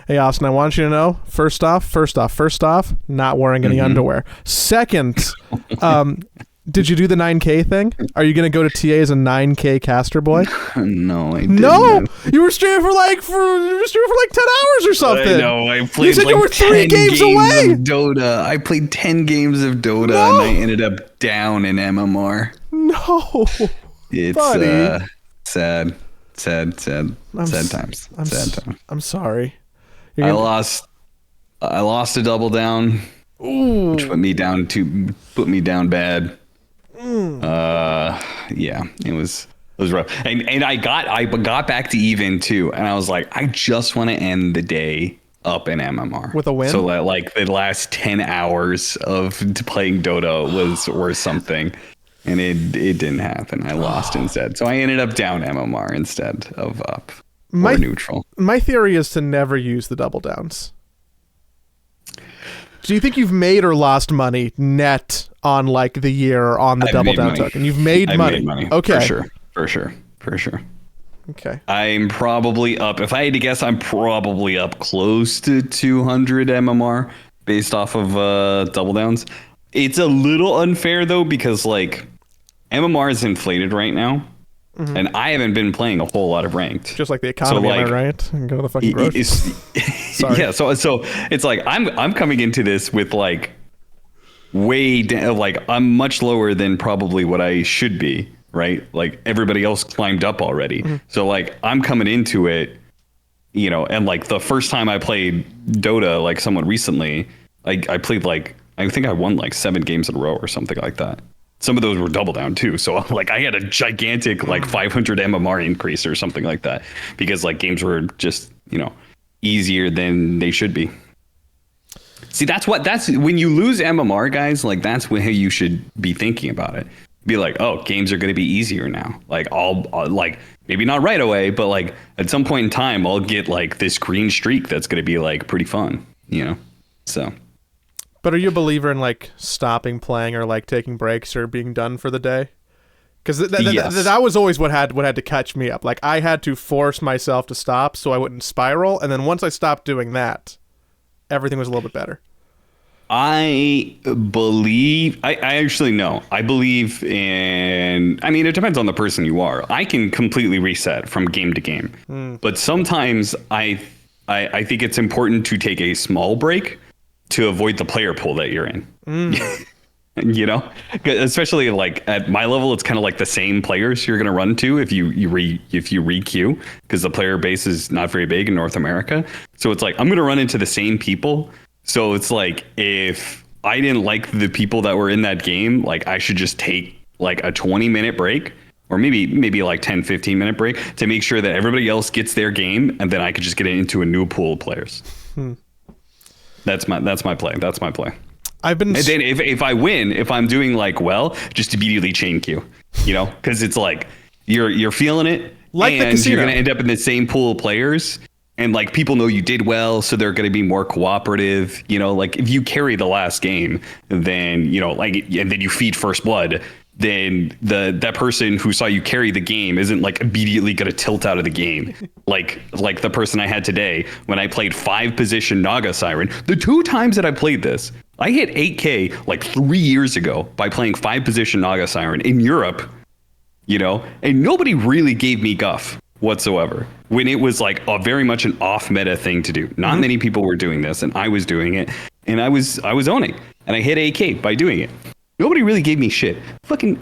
Hey, Austin, I want you to know, first off, not wearing any underwear. Second, did you do the 9K thing? Are you going to go to TA as a 9K caster boy? No, I didn't. No, you were streaming for like 10 hours or something. I know. I played you said you were 3 games away. Of Dota. I played 10 games of Dota, and I ended up down in MMR. No, it's buddy. Sad times. I'm sorry. I lost a double down, which put me down bad. Yeah, it was rough. And I got back to even too, and I was like, I just want to end the day up in MMR with a win. So that like the last 10 hours of playing Dota was worth something. And it didn't happen. I lost instead. So I ended up down MMR instead of up or neutral. My theory is to never use the double downs. Do you think you've made or lost money net on like the year on the double down token? You've made money. Made money. Okay. For sure. Okay. I'm probably up. If I had to guess, I'm probably up close to 200 MMR based off of double downs. It's a little unfair though, because like MMR is inflated right now, and I haven't been playing a whole lot of ranked. Just like the economy, am I right? And go to the fucking grocery. Sorry. Yeah, so it's like I'm coming into this with like way down, like I'm much lower than probably what I should be, right? Like everybody else climbed up already. So like I'm coming into it, you know, and like the first time I played Dota, like somewhat recently, I played like I think I won like 7 games in a row or something like that. Some of those were double down too. So like I had a gigantic like 500 MMR increase or something like that, because like games were just, you know, easier than they should be. See, that's when you lose MMR, guys, like that's when you should be thinking about it. Be like, oh, games are going to be easier now. Like I'll like maybe not right away, but like at some point in time, I'll get like this green streak that's going to be like pretty fun, you know? So. But are you a believer in like stopping playing or like taking breaks or being done for the day? Because that was always what had to catch me up. Like I had to force myself to stop so I wouldn't spiral, and then once I stopped doing that, everything was a little bit better. I actually know. I believe in. I mean, it depends on the person you are. I can completely reset from game to game, but sometimes I think it's important to take a small break to avoid the player pool that you're in. You know, especially like at my level, it's kind of like the same players you're going to run to if you re-queue, because the player base is not very big in North America. So it's like I'm going to run into the same people. So it's like if I didn't like the people that were in that game, like I should just take like a 20-minute break, or maybe like 10-15-minute break to make sure that everybody else gets their game, and then I could just get into a new pool of players. That's my play. I've been. And then if I win, if I'm doing like well, just immediately chain queue, you know, because it's like you're feeling it, like and the casino. You're gonna end up in the same pool of players, and like people know you did well, so they're gonna be more cooperative. You know, like if you carry the last game, then you know, like, and then you feed first blood, then that person who saw you carry the game isn't like immediately going to tilt out of the game. like the person I had today when I played 5-position Naga Siren. The 2 times that I played this, I hit 8K like 3 years ago by playing 5-position Naga Siren in Europe, you know, and nobody really gave me guff whatsoever when it was like a very much an off meta thing to do. Not many people were doing this, and I was doing it, and I was owning, and I hit 8K by doing it. Nobody really gave me shit. Fucking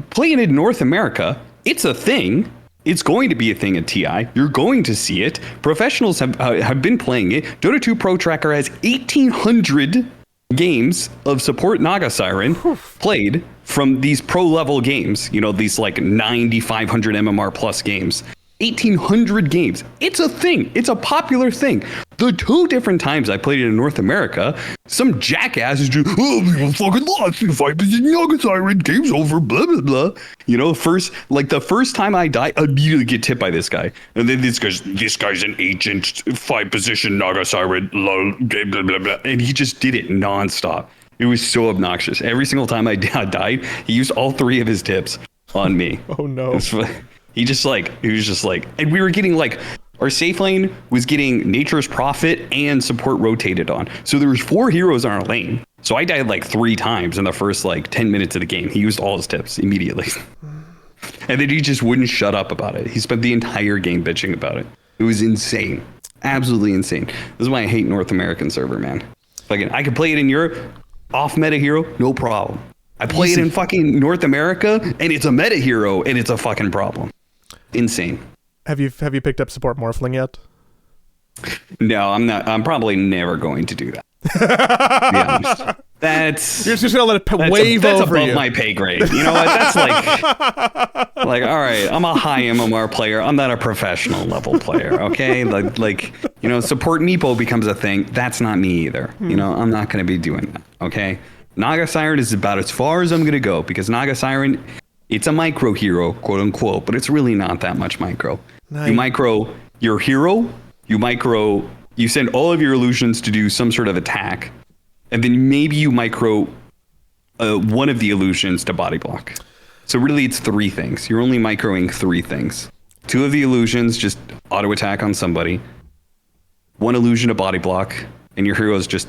playing in North America, it's a thing. It's going to be a thing at TI. You're going to see it. Professionals have been playing it. Dota 2 Pro Tracker has 1,800 games of support Naga Siren played from these pro level games. You know, these like 9,500 MMR plus games. 1,800 games. It's a thing. It's a popular thing. The 2 different times I played it in North America, some jackass is just, oh, we fucking lost. 5-position Naga Siren, game's over, blah, blah, blah. You know, the first time I die, I immediately get tipped by this guy. And then this guy's an agent, 5-position Naga Siren, lol, blah, blah, blah, blah. And he just did it nonstop. It was so obnoxious. Every single time I died, he used all 3 of his tips on me. Oh, no. He was just like, and we were getting like Our safe lane was getting Nature's Prophet and support rotated on. So there was 4 heroes on our lane. So I died like 3 times in the first like 10 minutes of the game. He used all his tips immediately. And then he just wouldn't shut up about it. He spent the entire game bitching about it. It was insane. Absolutely insane. This is why I hate North American server, man. I could play it in Europe, off meta hero, no problem. I play it in fucking North America, and it's a meta hero, and it's a fucking problem. Insane. Have you picked up support Morphling yet? No, I'm not. I'm probably never going to do that. To be honest. You're just gonna let it wave over you. That's above my pay grade. You know what? That's like, all right. I'm a high MMR player. I'm not a professional level player. Okay, support Meepo becomes a thing. That's not me either. I'm not gonna be doing that. Okay, Naga Siren is about as far as I'm gonna go because Naga Siren, it's a micro hero, quote unquote, but it's really not that much micro. Nice. You micro your hero. You send all of your illusions to do some sort of attack. And then maybe you micro one of the illusions to body block. So really it's 3 things. You're only microing 3 things. 2 of the illusions just auto attack on somebody. 1 illusion to body block. And your hero is just,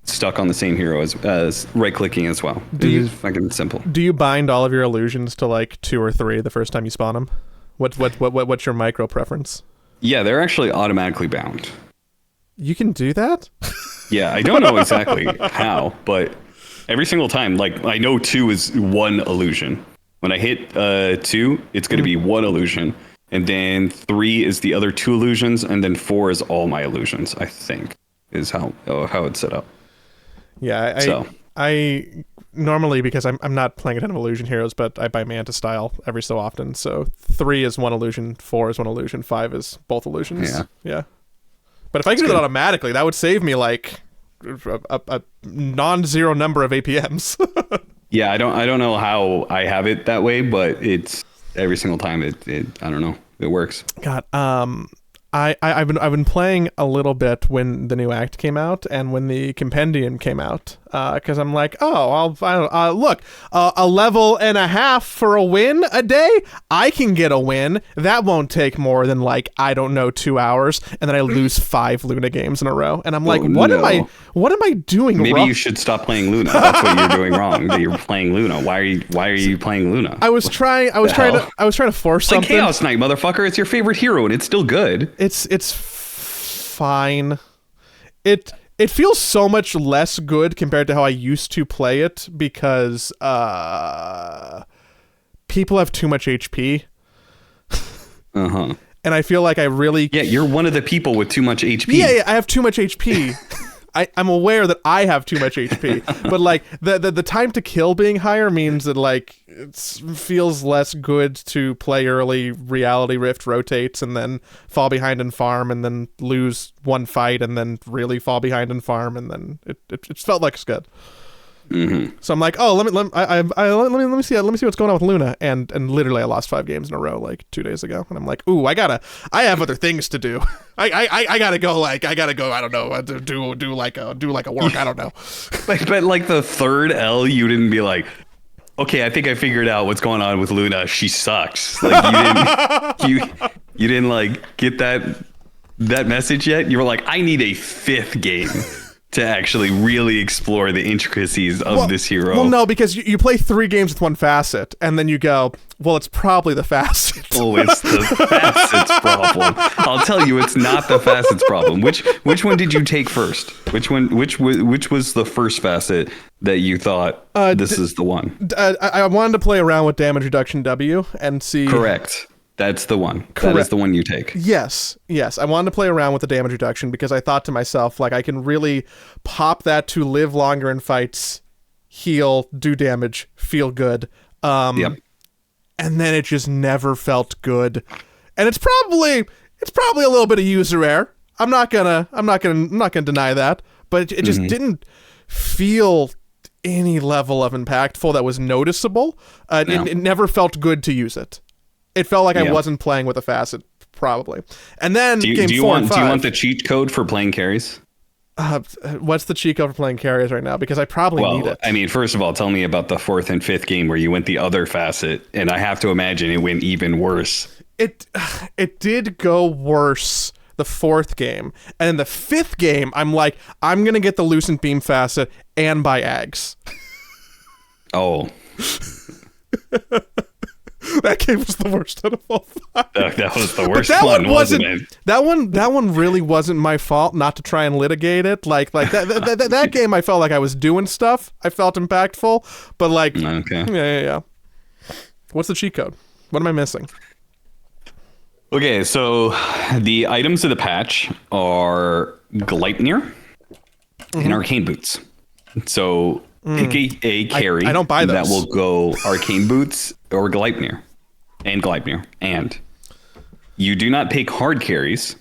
stuck on the same hero as right clicking as well. It's fucking simple. Do you bind all of your illusions to like 2 or 3 the first time you spawn them? What's your micro preference? Yeah, they're actually automatically bound. You can do that? Yeah, I don't know exactly how, but every single time, like I know 2 is 1 illusion. When I hit 2, it's going to be 1 illusion, and then 3 is the other 2 illusions, and then 4 is all my illusions. I think is how it's set up. Yeah, I normally, because I'm not playing a ton of illusion heroes, but I buy Manta style every so often. So 3 is 1 illusion, 4 is 1 illusion, 5 is both illusions. Yeah. But if I could do it automatically, that would save me like a non-zero number of APMs. Yeah, I don't know how I have it that way, but it's every single time it I don't know, it works. God, I've been playing a little bit when the new act came out and when the compendium came out, because I'm like, look, a level and a half for a win a day. I can get a win. That won't take more than 2 hours, and then I lose 5 Luna games in a row, and I'm like, what am I doing? Maybe wrong? You should stop playing Luna. That's what you're doing wrong. That you're playing Luna. Why are you playing Luna? I was trying to force something. Like Chaos Knight, motherfucker. It's your favorite hero, and it's still good. It's fine. It feels so much less good compared to how I used to play it because people have too much HP. Uh-huh. And I feel like I really... Yeah, you're one of the people with too much HP. Yeah, I have too much HP. I'm aware that I have too much HP, but the time to kill being higher means that it feels less good to play early, Reality Rift rotates, and then fall behind and farm, and then lose 1 fight, and then really fall behind and farm, and then it felt like it's good. Mm-hmm. So I'm like, let me see what's going on with Luna, and literally I lost 5 games in a row 2 days ago, and I'm like, ooh, I have other things to do. I gotta go. I don't know, do like a work. I don't know. but the 3rd L, you didn't be like, okay, I think I figured out what's going on with Luna. She sucks. You didn't get that message yet. You were like, I need a 5th game to actually really explore the intricacies of this hero. Well, no, because you play 3 games with 1 facet, and then you go, well, it's probably the facet. Oh, it's the facets problem. I'll tell you, it's not the facets problem. Which one did you take first? Which was the first facet that you thought this is the one? I wanted to play around with damage reduction W and see. Correct. That's the one. Correct. That is the one you take. Yes. I wanted to play around with the damage reduction because I thought to myself, I can really pop that to live longer in fights, heal, do damage, feel good. Yep. And then it just never felt good. And it's probably a little bit of user error. I'm not gonna deny that, but it just didn't feel any level of impactful that was noticeable. It never felt good to use it. It felt like I wasn't playing with a facet, probably. And then do you want the cheat code for playing carries? What's the cheat code for playing carries right now? Because I probably need it. I mean, first of all, tell me about the 4th and 5th game where you went the other facet, and I have to imagine it went even worse it it did go worse the 4th game, and in the 5th game, I'm like, I'm gonna get the Lucent Beam Facet and buy Ags. Oh. That game was the worst out of all 5. That was the worst one, wasn't it? That one really wasn't my fault. Not to try and litigate it. Like that game, I felt like I was doing stuff. I felt impactful, but like, okay, yeah. What's the cheat code? What am I missing? Okay, so the items of the patch are Gleipnir and Arcane Boots. So pick a carry I don't buy those. That will go Arcane Boots or Gleipnir. And you do not pick hard carries.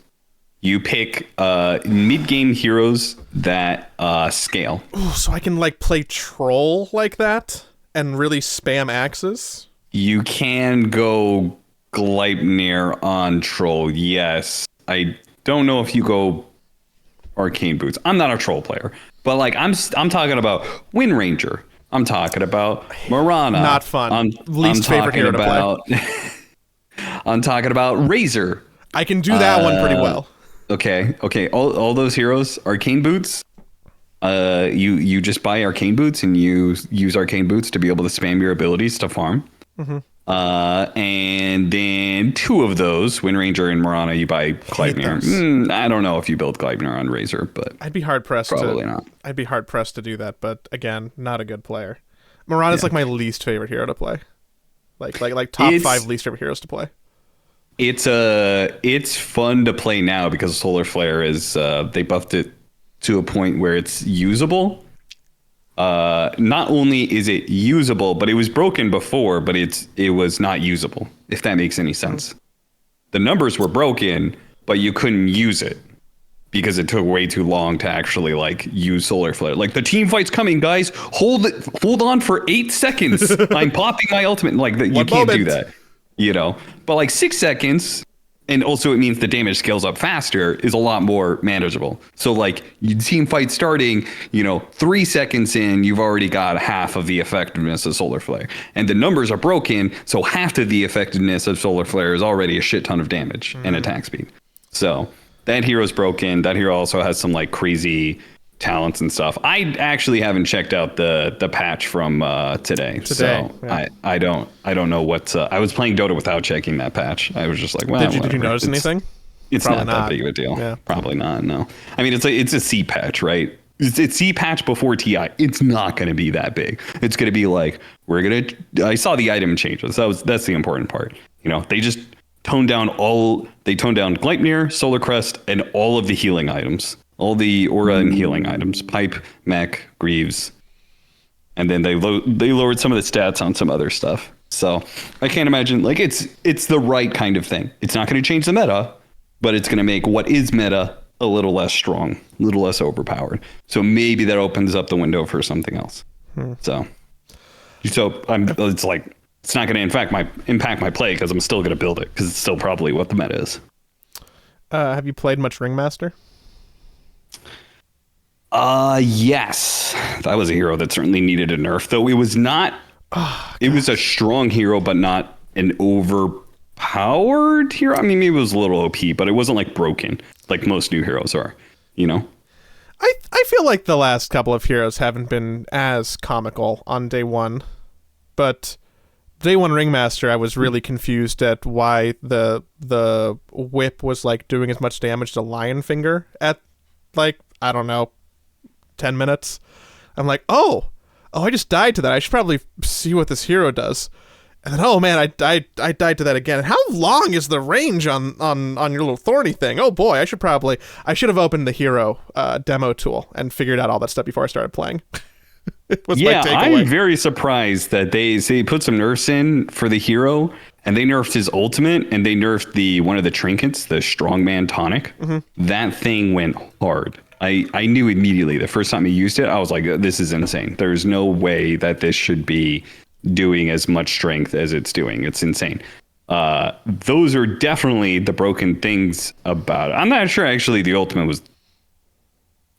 You pick mid-game heroes that scale. Ooh, so I can like play troll like that and really spam axes? You can go Gleipnir on troll, yes. I don't know if you go Arcane Boots. I'm not a troll player, but like I'm talking about Wind Ranger. I'm talking about Marana. Not fun. Least favorite hero to play. I'm talking about Razor. I can do that one pretty well. Okay. All those heroes, Arcane Boots. You just buy Arcane Boots and you use Arcane Boots to be able to spam your abilities to farm. Mm-hmm. And then 2 of those, Wind Ranger and Marana, you buy Gleipnir. I don't know if you build Gleipnir on Razor, but I'd be hard pressed. Probably not. I'd be hard pressed to do that, but again, not a good player. Marana's like my least favorite hero to play. Like top 5 least favorite heroes to play. It's fun to play now because Solar Flare is they buffed it to a point where it's usable. Not only is it usable, but it was broken before, but it was not usable, if that makes any sense. The numbers were broken, but you couldn't use it because it took way too long to actually like use Solar Flare. Like, the team fight's coming, guys. Hold on for 8 seconds. I'm popping my ultimate. Like, you can't do that, but like 6 seconds. And also it means the damage scales up faster is a lot more manageable. So like, you team fight starting, 3 seconds in, you've already got half of the effectiveness of Solar Flare. And the numbers are broken, so half of the effectiveness of Solar Flare is already a shit ton of damage and attack speed. So that hero's broken. That hero also has some like crazy talents and stuff. I actually haven't checked out the patch from today. So yeah. I don't know what I was playing Dota without checking that patch. I was just like, well, did you notice anything? It's probably not that big of a deal. Yeah. Probably not. No. I mean, it's a C patch, right? It's C patch before TI. It's not going to be that big. It's going to be like, I saw the item changes. That's the important part. They just toned down Gleipnir, Solar Crest, and all of the healing items. All the aura and healing items, Pipe, Mech, Greaves, and then they lowered some of the stats on some other stuff. So I can't imagine, like, it's the right kind of thing. It's not going to change the meta, but it's going to make what is meta a little less strong, a little less overpowered. So maybe that opens up the window for something else. So it's not going to impact my play because I'm still going to build it because it's still probably what the meta is. Have you played much Ringmaster? Yes. That was a hero that certainly needed a nerf, though it was not. It was a strong hero, but not an overpowered hero. I mean, maybe it was a little OP, but it wasn't like broken like most new heroes are, I feel like the last couple of heroes haven't been as comical on day 1, but day 1 Ringmaster, I was really confused at why the whip was like doing as much damage to Lionfinger at like, I don't know, 10 minutes. I'm like, oh, I just died to that. I should probably see what this hero does. And then, oh man, I died to that again. And how long is the range on your little thorny thing? Oh boy, I should have opened the hero demo tool and figured out all that stuff before I started playing. It was my takeaway. I'm very surprised that they put some nerfs in for the hero, and they nerfed his ultimate, and they nerfed one of the trinkets, the Strongman Tonic. Mm-hmm. That thing went hard. I knew immediately the first time I used it, I was like, this is insane. There's no way that this should be doing as much strength as it's doing. It's insane. Those are definitely the broken things about it. I'm not sure actually the ultimate was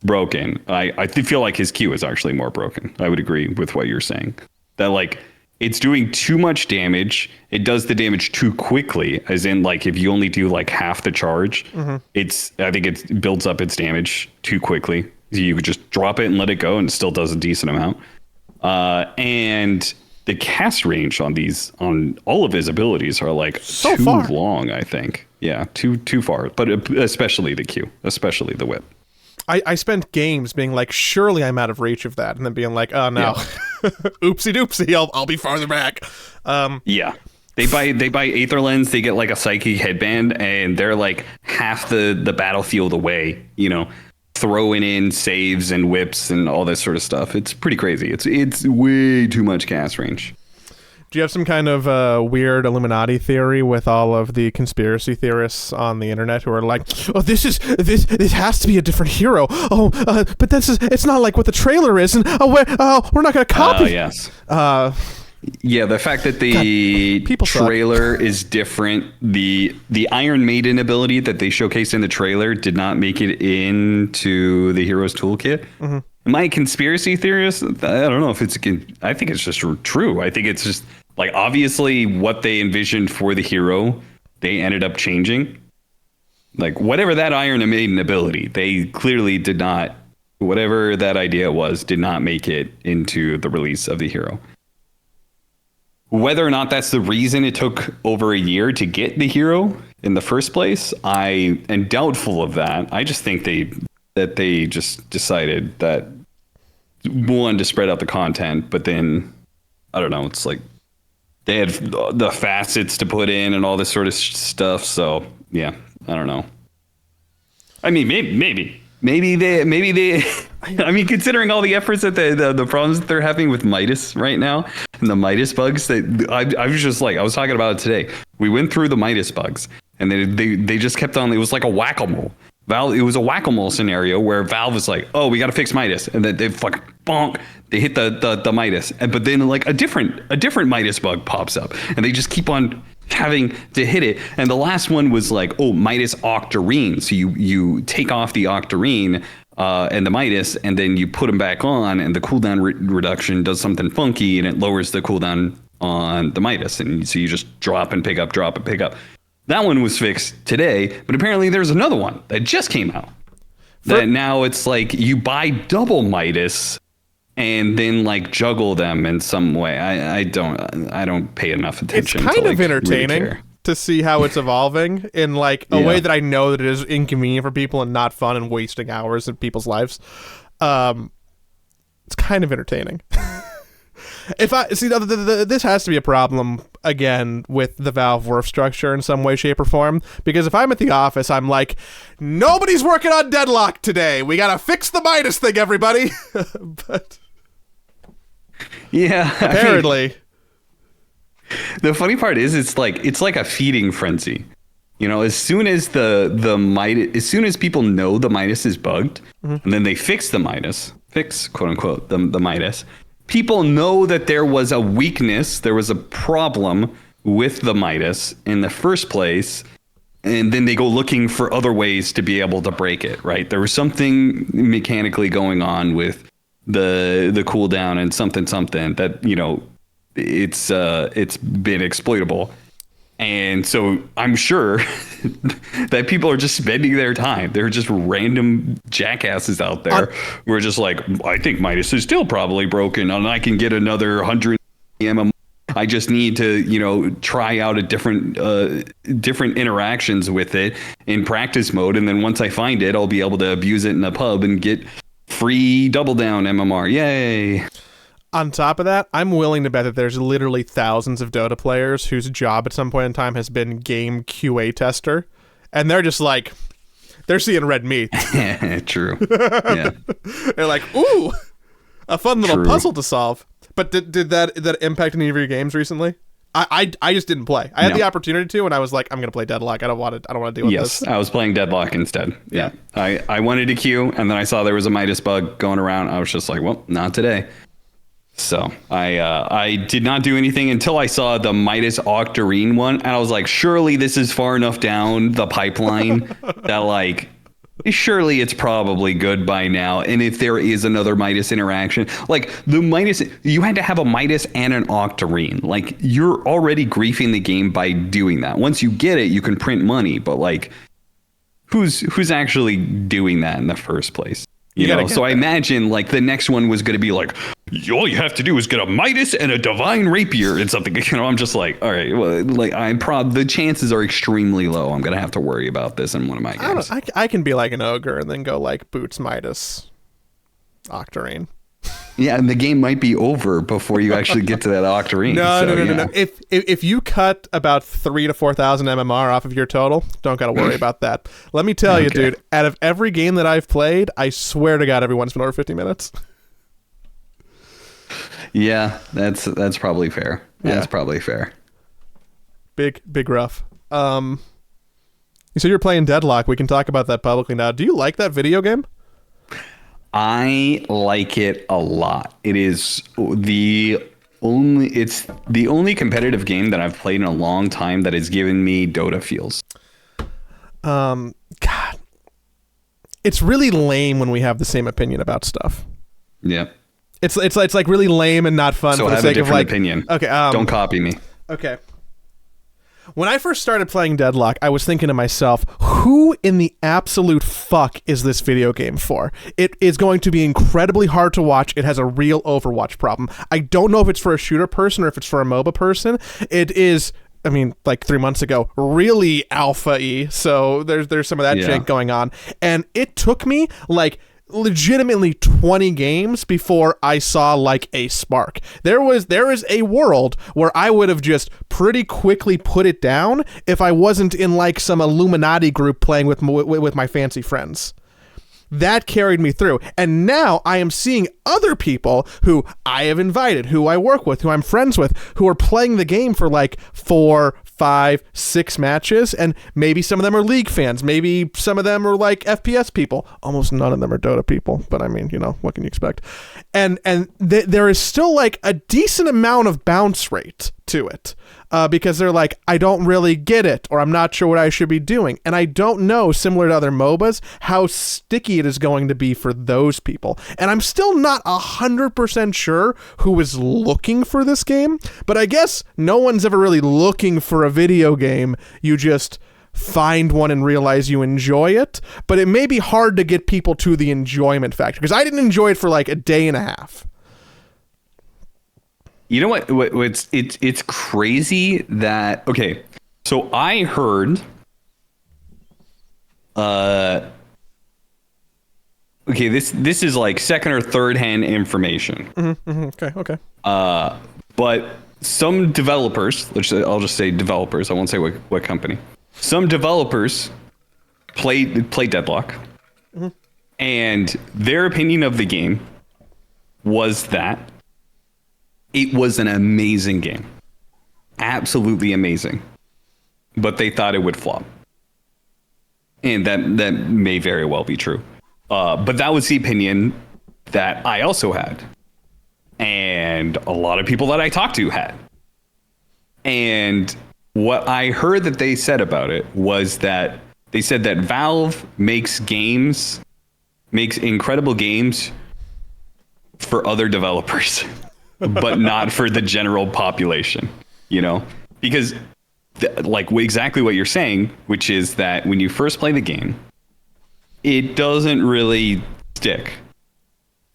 broken. I feel like his Q is actually more broken. I would agree with what you're saying. That like it's doing too much damage. It does the damage too quickly, as in like if you only do like half the charge, I think it builds up its damage too quickly. You could just drop it and let it go, and it still does a decent amount. And the cast range on all of his abilities are like so too far. long, I think. Yeah, too far. But especially the Q, especially the whip. I spent games being like, surely I'm out of reach of that, and then being like, oh no, oopsie doopsie, I'll be farther back. Yeah. They buy Aether Lens, they get like a psychic headband, and they're like half the battlefield away, you know, throwing in saves and whips and all this sort of stuff. It's pretty crazy. It's way too much cast range. Do you have some kind of weird Illuminati theory with all of the conspiracy theorists on the internet who are like, oh, this has to be a different hero. Oh, but it's not like what the trailer is, and we're not going to copy. Yes. Yeah, the fact that the trailer is different, the Iron Maiden ability that they showcased in the trailer did not make it into the Heroes Toolkit. My conspiracy theorist, I don't know if I think it's just true. I think it's just like, obviously what they envisioned for the hero, they ended up changing. Like whatever that Iron Maiden ability, they clearly did not, whatever that idea was, did not make it into the release of the hero. Whether or not that's the reason it took over a year to get the hero in the first place, I am doubtful of that. I just think they just decided that, one, to spread out the content, but then I don't know, it's like they had the facets to put in and all this sort of stuff. So yeah, I don't know. I mean, maybe they I mean, considering all the efforts that the problems that they're having with Midas right now and the Midas bugs, that I was just like, I was talking about it today. We went through the Midas bugs, and they just kept on. It was like a whack-a-mole. Valve, it was a whack-a-mole scenario where Valve was like, oh, we got to fix Midas, and then they fucking bonk, they hit the Midas, but then like a different Midas bug pops up, and they just keep on having to hit it. And the last one was like, oh, Midas Octarine. So you take off the Octarine and the Midas, and then you put them back on, and the cooldown reduction does something funky, and it lowers the cooldown on the Midas, and so you just drop and pick up. That one was fixed today, but apparently there's another one that just came out. That now it's like you buy double Midas and then like juggle them in some way. I don't pay enough attention. It's kind to, of entertaining really to see how it's evolving in like a way that I know that it is inconvenient for people and not fun and wasting hours in people's lives. It's kind of entertaining. If I see, this has to be a problem again with the Valve work structure in some way, shape, or form. Because if I'm at the office, I'm like, nobody's working on Deadlock today. We gotta fix the Midas thing, everybody. But yeah, apparently, I mean, the funny part is, it's like a feeding frenzy. You know, as soon as the Midas, as soon as people know the Midas is bugged, and then they fix the Midas, quote unquote the Midas. People know that there was a weakness, there was a problem with the Midas in the first place, and then they go looking for other ways to be able to break it, right? There was something mechanically going on with the cooldown and something that, you know, it's been exploitable. And so I'm sure that people are just spending their time. They're just random jackasses out there who are just like, I think Midas is still probably broken and I can get another 100 MMR. I just need to, you know, try out a different interactions with it in practice mode. And then once I find it, I'll be able to abuse it in a pub and get free double down MMR. Yay. On top of that, I'm willing to bet that there's literally thousands of Dota players whose job at some point in time has been game QA tester, and they're just like, they're seeing red meat. True. Yeah. They're like, ooh, a fun little puzzle to solve. But did that impact any of your games recently? I just didn't play. I had the opportunity to, and I was like, I'm gonna play Deadlock. I don't want to deal with this. Yes, I was playing Deadlock instead. Yeah. I wanted to queue, and then I saw there was a Midas bug going around. I was just like, well, not today. So I did not do anything until I saw the Midas Octarine one, and I was like, surely this is far enough down the pipeline that like surely it's probably good by now. And if there is another Midas interaction, like the Midas, you had to have a Midas and an Octarine. Like, you're already griefing the game by doing that. Once you get it, you can print money, but like, who's actually doing that in the first place? You know, so I imagine like the next one was going to be like, all you have to do is get a Midas and a Divine Rapier and something. You know, I'm just like, all right, well, like the chances are extremely low. I'm going to have to worry about this in one of my games. I can be like an ogre and then go like Boots, Midas, Octarine. Yeah, and the game might be over before you actually get to that Octarine. No. If you cut about 3,000 to 4,000 MMR off of your total, don't got to worry about that. Let me tell you, dude, out of every game that I've played, I swear to God, everyone's been over 50 minutes. Yeah, that's probably fair. That's probably fair. Big rough. You said you're playing Deadlock. We can talk about that publicly now. Do you like that video game? I like it a lot. It is the only competitive game that I've played in a long time that has given me Dota feels. God, it's really lame when we have the same opinion about stuff. Yeah, it's like really lame and not fun. So for the have sake a different of like opinion. Okay, don't copy me. Okay. When I first started playing Deadlock, I was thinking to myself, who in the absolute fuck is this video game for? It is going to be incredibly hard to watch. It has a real Overwatch problem. I don't know if it's for a shooter person or if it's for a MOBA person. It is, I mean, like 3 months ago, really alpha-y, so there's some of that jank going on. And it took me, like, legitimately 20 games before I saw like a spark. There is a world where I would have just pretty quickly put it down if I wasn't in like some Illuminati group playing with my fancy friends. That carried me through. And now I am seeing other people who I have invited, who I work with, who I'm friends with, who are playing the game for like 4, 5, 6 matches, and maybe some of them are League fans, maybe some of them are like FPS people. Almost none of them are Dota people, but I mean, you know, what can you expect? And there is still like a decent amount of bounce rate to it, because they're like, I don't really get it, or I'm not sure what I should be doing, and I don't know, similar to other MOBAs, how sticky it is going to be for those people. And I'm still not 100% sure who is looking for this game, but I guess no one's ever really looking for a video game. You just find one and realize you enjoy it, but it may be hard to get people to the enjoyment factor, because I didn't enjoy it for like a day and a half. You know what? It's crazy that, okay, so I heard, okay, this is like second or third hand information. Okay. But some developers, I'll just say developers, I won't say what company. Some developers play Deadlock, and their opinion of the game was that it was an amazing game. Absolutely amazing. But they thought it would flop. And that may very well be true. But that was the opinion that I also had. And a lot of people that I talked to had. And what I heard that they said about it was that they said that Valve makes incredible games for other developers. But not for the general population, you know, because like exactly what you're saying, which is that when you first play the game, it doesn't really stick,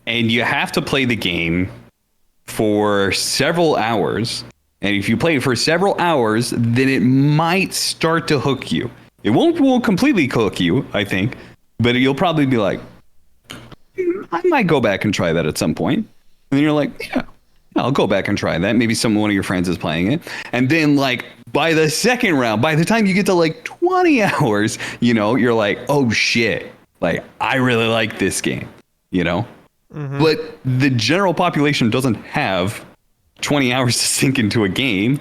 and you have to play the game for several hours. And if you play it for several hours, then it might start to hook you. It won't completely hook you, I think, but you'll probably be like, I might go back and try that at some point. And then you're like, yeah, I'll go back and try that. Maybe one of your friends is playing it. And then like by the second round, by the time you get to like 20 hours, you know, you're like, oh shit, like I really like this game, you know? But the general population doesn't have 20 hours to sink into a game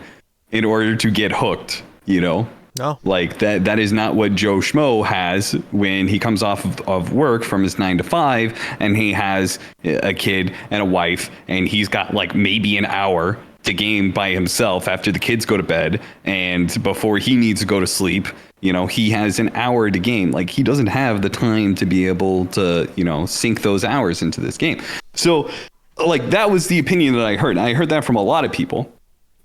in order to get hooked, you know? No. Like that is not what Joe Schmo has when he comes off of work from his 9 to 5 and he has a kid and a wife and he's got like maybe an hour to game by himself after the kids go to bed and before he needs to go to sleep, he has an hour to game. Like, he doesn't have the time to be able to, sink those hours into this game. So, like, that was the opinion that I heard. I heard that from a lot of people.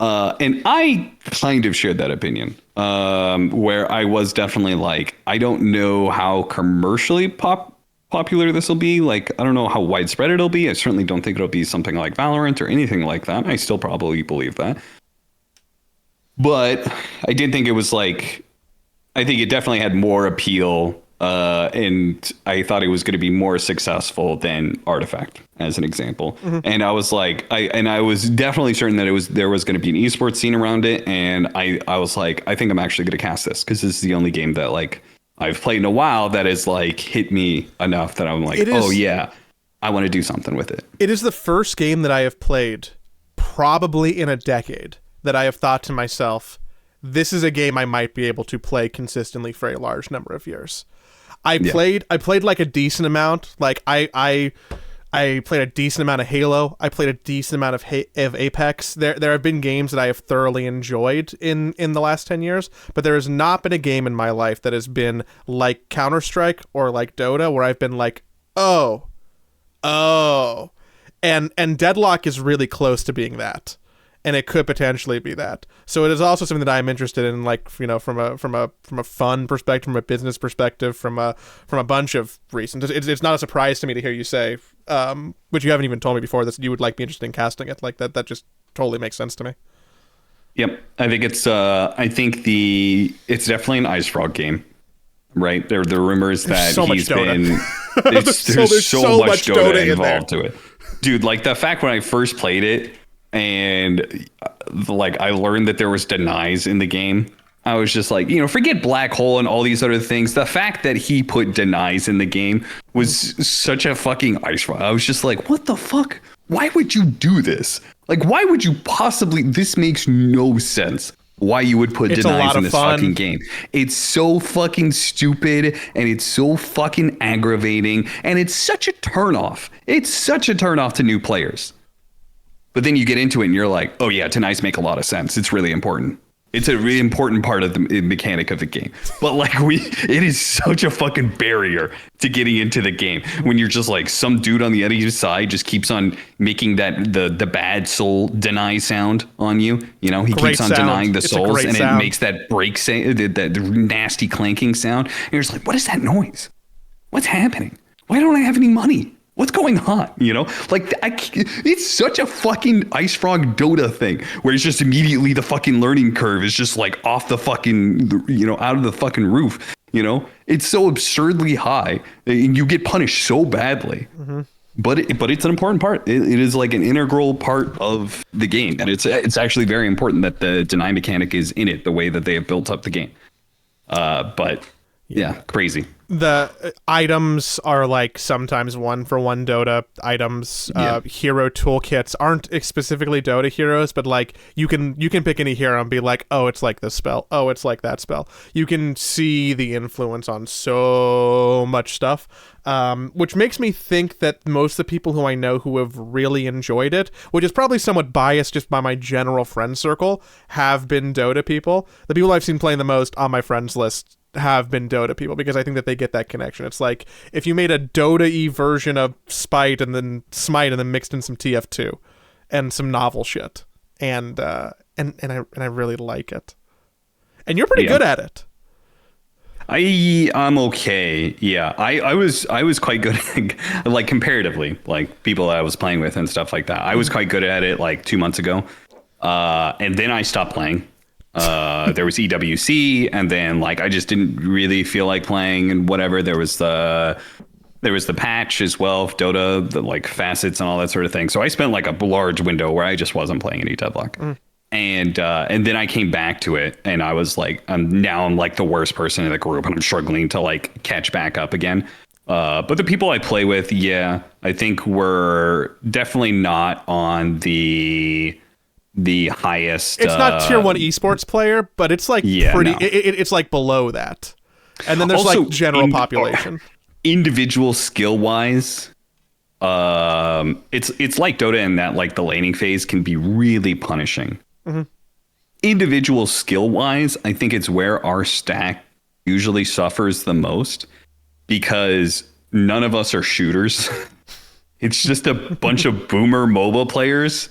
And I kind of shared that opinion, where I was definitely like, I don't know how commercially popular this will be. Like, I don't know how widespread it'll be. I certainly don't think it'll be something like Valorant or anything like that. I still probably believe that. But I did think it was like, I think it definitely had more appeal, and I thought it was going to be more successful than Artifact, as an example. Mm-hmm. And I was like, I was definitely certain that there was going to be an esports scene around it. And I was like, I think I'm actually going to cast this, because this is the only game that like I've played in a while that has like hit me enough that I'm like, oh yeah, I want to do something with it. It is the first game that I have played probably in a decade that I have thought to myself, this is a game I might be able to play consistently for a large number of years. I played like a decent amount. Like I played a decent amount of Halo. I played a decent amount of Apex. There have been games that I have thoroughly enjoyed in the last 10 years, but there has not been a game in my life that has been like Counter-Strike or like Dota where I've been like, oh. And Deadlock is really close to being that. And it could potentially be that. So it is also something that I'm interested in, like, from a fun perspective, from a business perspective, from a bunch of reasons. It's not a surprise to me to hear you say, which you haven't even told me before, that you would like be interested in casting it. Like that just totally makes sense to me. Yep, I think it's definitely an Ice Frog game, right? There are rumors that he's been. There's so much Dota involved to it, dude. Like the fact when I first played it. And like I learned that there was denies in the game. I was just like, forget Black Hole and all these other things. The fact that he put denies in the game was such a fucking ice rock. I was just like, what the fuck? Why would you do this? Like, why would you possibly? This makes no sense. Why you would put denies in this fucking game. It's so fucking stupid and it's so fucking aggravating. And it's such a turnoff. It's such a turnoff to new players. But then you get into it and you're like, oh yeah, denies make a lot of sense. It's really important. It's a really important part of the mechanic of the game. But like it is such a fucking barrier to getting into the game when you're just like some dude on the other side just keeps on making that the bad soul deny sound on you. He keeps on denying the souls and it makes that break sound, that nasty clanking sound. And you're just like, what is that noise? What's happening? Why don't I have any money? What's going on? Like it's such a fucking Ice Frog Dota thing where it's just immediately the fucking learning curve is just like off the fucking, out of the fucking roof. It's so absurdly high and you get punished so badly. Mm-hmm. But it's an important part. It is like an integral part of the game. And it's actually very important that the deny mechanic is in it the way that they have built up the game. But yeah, crazy. The items are like sometimes 1-for-1 Dota items. Hero toolkits aren't specifically Dota heroes, but like you can pick any hero and be like, oh, it's like this spell. Oh, it's like that spell. You can see the influence on so much stuff, which makes me think that most of the people who I know who have really enjoyed it, which is probably somewhat biased just by my general friend circle, have been Dota people. The people I've seen playing the most on my friends list have been Dota people because I think that they get that connection. It's like if you made a Dota-y version of Smite and then mixed in some TF2 and some novel shit, and I really like it. And you're pretty good at it. I'm okay. Yeah, I was quite good at, like comparatively, like people I was playing with and stuff like that. I was quite good at it like 2 months ago, and then I stopped playing. There was EWC, and then like I just didn't really feel like playing and whatever. There was the patch as well, Dota, the like facets and all that sort of thing. So I spent like a large window where I just wasn't playing any Deadlock. And then I came back to it and I was like, I'm like the worst person in the group and I'm struggling to like catch back up again. But the people I play with, yeah, I think we're definitely not on the highest. It's not tier 1 esports player, but it's like it's like below that. And then there's also, like general population. Individual skill wise, it's like Dota in that like the laning phase can be really punishing. Mm-hmm. Individual skill wise, I think it's where our stack usually suffers the most because none of us are shooters. It's just a bunch of boomer mobile players.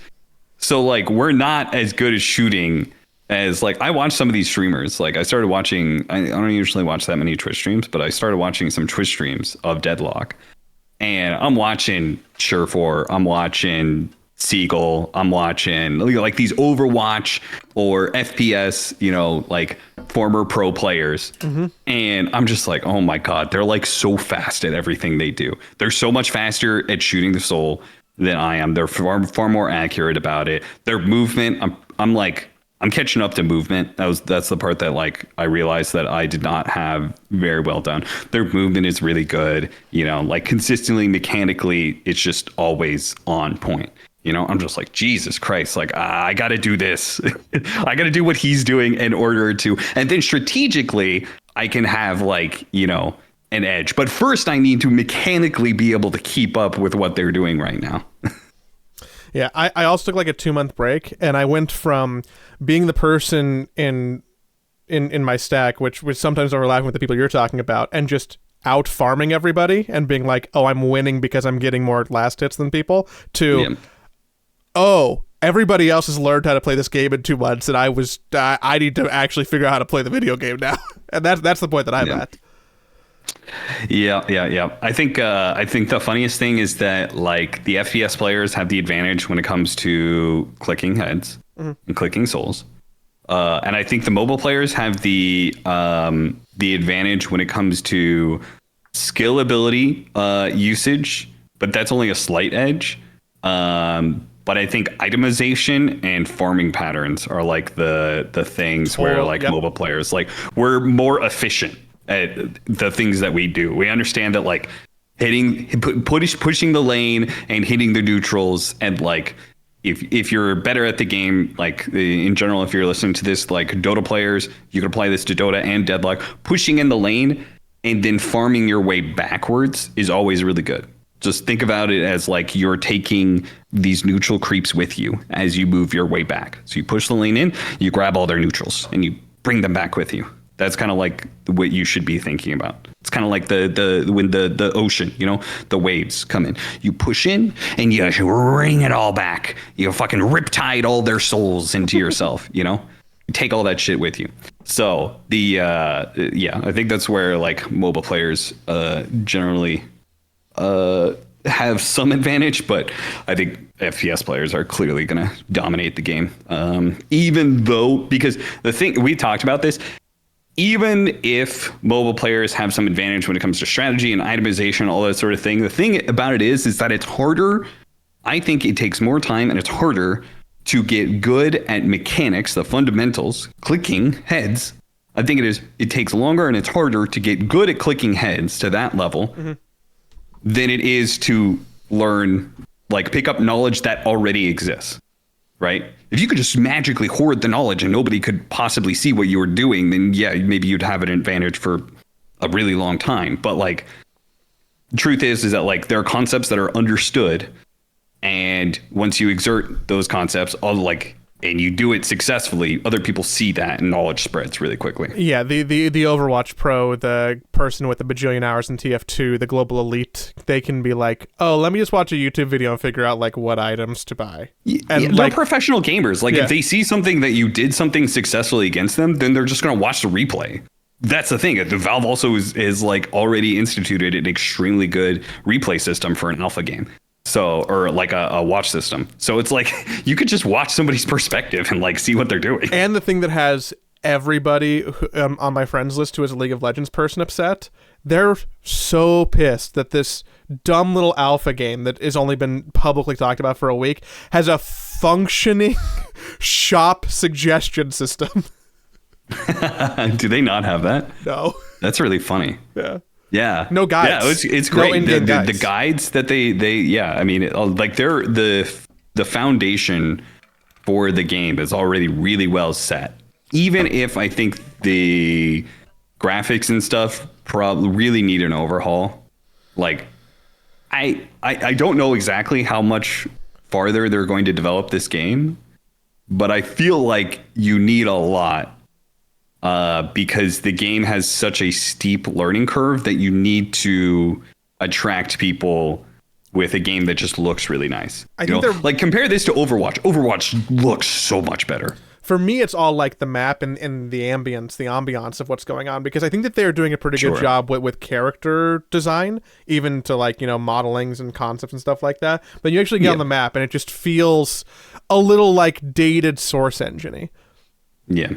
So like we're not as good at shooting as like I watch some of these streamers. Like I started watching, I don't usually watch that many Twitch streams, but I started watching some Twitch streams of Deadlock. And I'm watching Surefour, I'm watching Seagull, I'm watching like these Overwatch or FPS, you know, like former pro players. Mm-hmm. And I'm just like, oh my God, they're like so fast at everything they do. They're so much faster at shooting the soul than I am. They're far more accurate about it. Their movement, I'm catching up to movement. That's the part that like I realized that I did not have very well done. Their movement is really good, you know, like consistently mechanically, it's just always on point. You know, I'm just like, Jesus Christ, like I got to do this. I got to do what he's doing in order to, and then strategically I can have like, you know, an edge. But first I need to mechanically be able to keep up with what they're doing right now. Yeah, I also took like a 2-month break, and I went from being the person in my stack, which was sometimes overlapping with the people you're talking about, and just out farming everybody and being like, oh, I'm winning because I'm getting more last hits than people, to, oh, everybody else has learned how to play this game in 2 months, and I need to actually figure out how to play the video game now. And that's the point that I'm at. Yeah. I think the funniest thing is that like the FPS players have the advantage when it comes to clicking heads and clicking souls. And I think the mobile players have the advantage when it comes to skill ability usage, but that's only a slight edge. But I think itemization and farming patterns are like the things where like mobile players, like we're more efficient at the things that we do. We understand that like pushing the lane and hitting the neutrals, and like if you're better at the game, like in general, if you're listening to this, like Dota players, you can apply this to Dota and Deadlock. Pushing in the lane and then farming your way backwards is always really good. Just think about it as like you're taking these neutral creeps with you as you move your way back. So you push the lane in, you grab all their neutrals, and you bring them back with you. That's kind of like what you should be thinking about. It's kind of like when the ocean, you know, the waves come in. You push in and you bring it all back. You fucking riptide all their souls into yourself, you know? You take all that shit with you. So I think that's where like mobile players generally have some advantage, but I think FPS players are clearly going to dominate the game. Even though, because the thing, we talked about this, even if mobile players have some advantage when it comes to strategy and itemization, all that sort of thing, the thing about it is that it's harder. I think it takes more time and it's harder to get good at mechanics, the fundamentals, clicking heads. I think it takes longer and it's harder to get good at clicking heads to that level than it is to learn, like pick up knowledge that already exists. Right? If you could just magically hoard the knowledge and nobody could possibly see what you were doing, then yeah, maybe you'd have an advantage for a really long time. But like, the truth is that like there are concepts that are understood, and once you exert those concepts, and you do it successfully, other people see that and knowledge spreads really quickly. Yeah, the Overwatch pro, the person with a bajillion hours in TF2, the global elite, they can be like, oh, let me just watch a YouTube video and figure out like what items to buy. And they're professional gamers. Like if they see something that you did something successfully against them, then they're just going to watch the replay. That's the thing. The Valve also is like already instituted an extremely good replay system for an alpha game. So, or like a watch system. So it's like you could just watch somebody's perspective and like see what they're doing. And the thing that has everybody on my friends list who is a League of Legends person upset, they're so pissed that this dumb little alpha game that has only been publicly talked about for a week has a functioning shop suggestion system. Do they not have that? No. That's really funny. Yeah. No guides. Yeah, it's great. The guides that they I mean, like they're the foundation for the game is already really well set. Even if I think the graphics and stuff probably really need an overhaul. Like I don't know exactly how much farther they're going to develop this game, but I feel like you need a lot because the game has such a steep learning curve that you need to attract people with a game that just looks really nice. Like compare this to Overwatch. Overwatch looks so much better. For me, it's all like the map and the ambiance of what's going on, because I think that they're doing a pretty good job with character design, even to like, modelings and concepts and stuff like that. But you actually get on the map and it just feels a little like dated Source Engine-y. Yeah.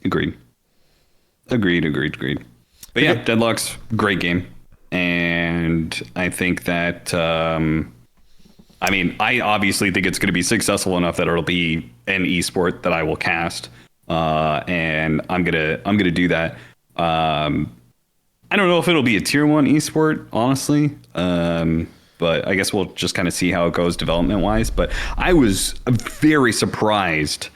Agreed. But yeah, Deadlock's great game. And I think that, I obviously think it's going to be successful enough that it'll be an esport that I will cast. And I'm gonna do that. I don't know if it'll be a tier 1 esport, honestly. But I guess we'll just kind of see how it goes development wise. But I was very surprised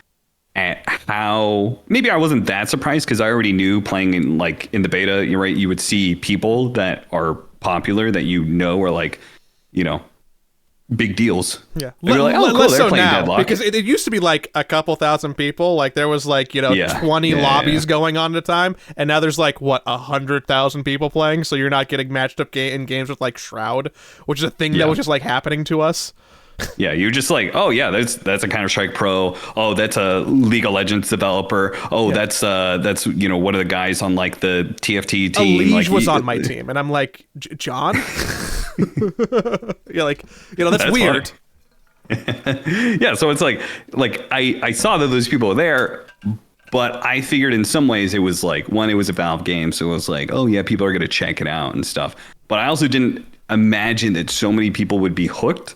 at how, maybe I wasn't that surprised because I already knew playing in the beta, you're right, you would see people that are popular that are like, big deals. Yeah. Like, oh, cool, they're playing Deadlock. Because it used to be like a couple thousand people. Like there was 20 lobbies going on at a time. And now there's 100,000 people playing. So you're not getting matched up in games with Shroud, which is a thing that was just happening to us. Yeah, you're just like, oh yeah, that's a Counter-Strike pro. Oh, that's a League of Legends developer. Oh, that's one of the guys on the TFT team. Liege was on my team, and I'm like, John. You're like, that's weird. Yeah, so it's like I saw that those people were there, but I figured in some ways it was it was a Valve game, so it was like, oh yeah, people are gonna check it out and stuff. But I also didn't imagine that so many people would be hooked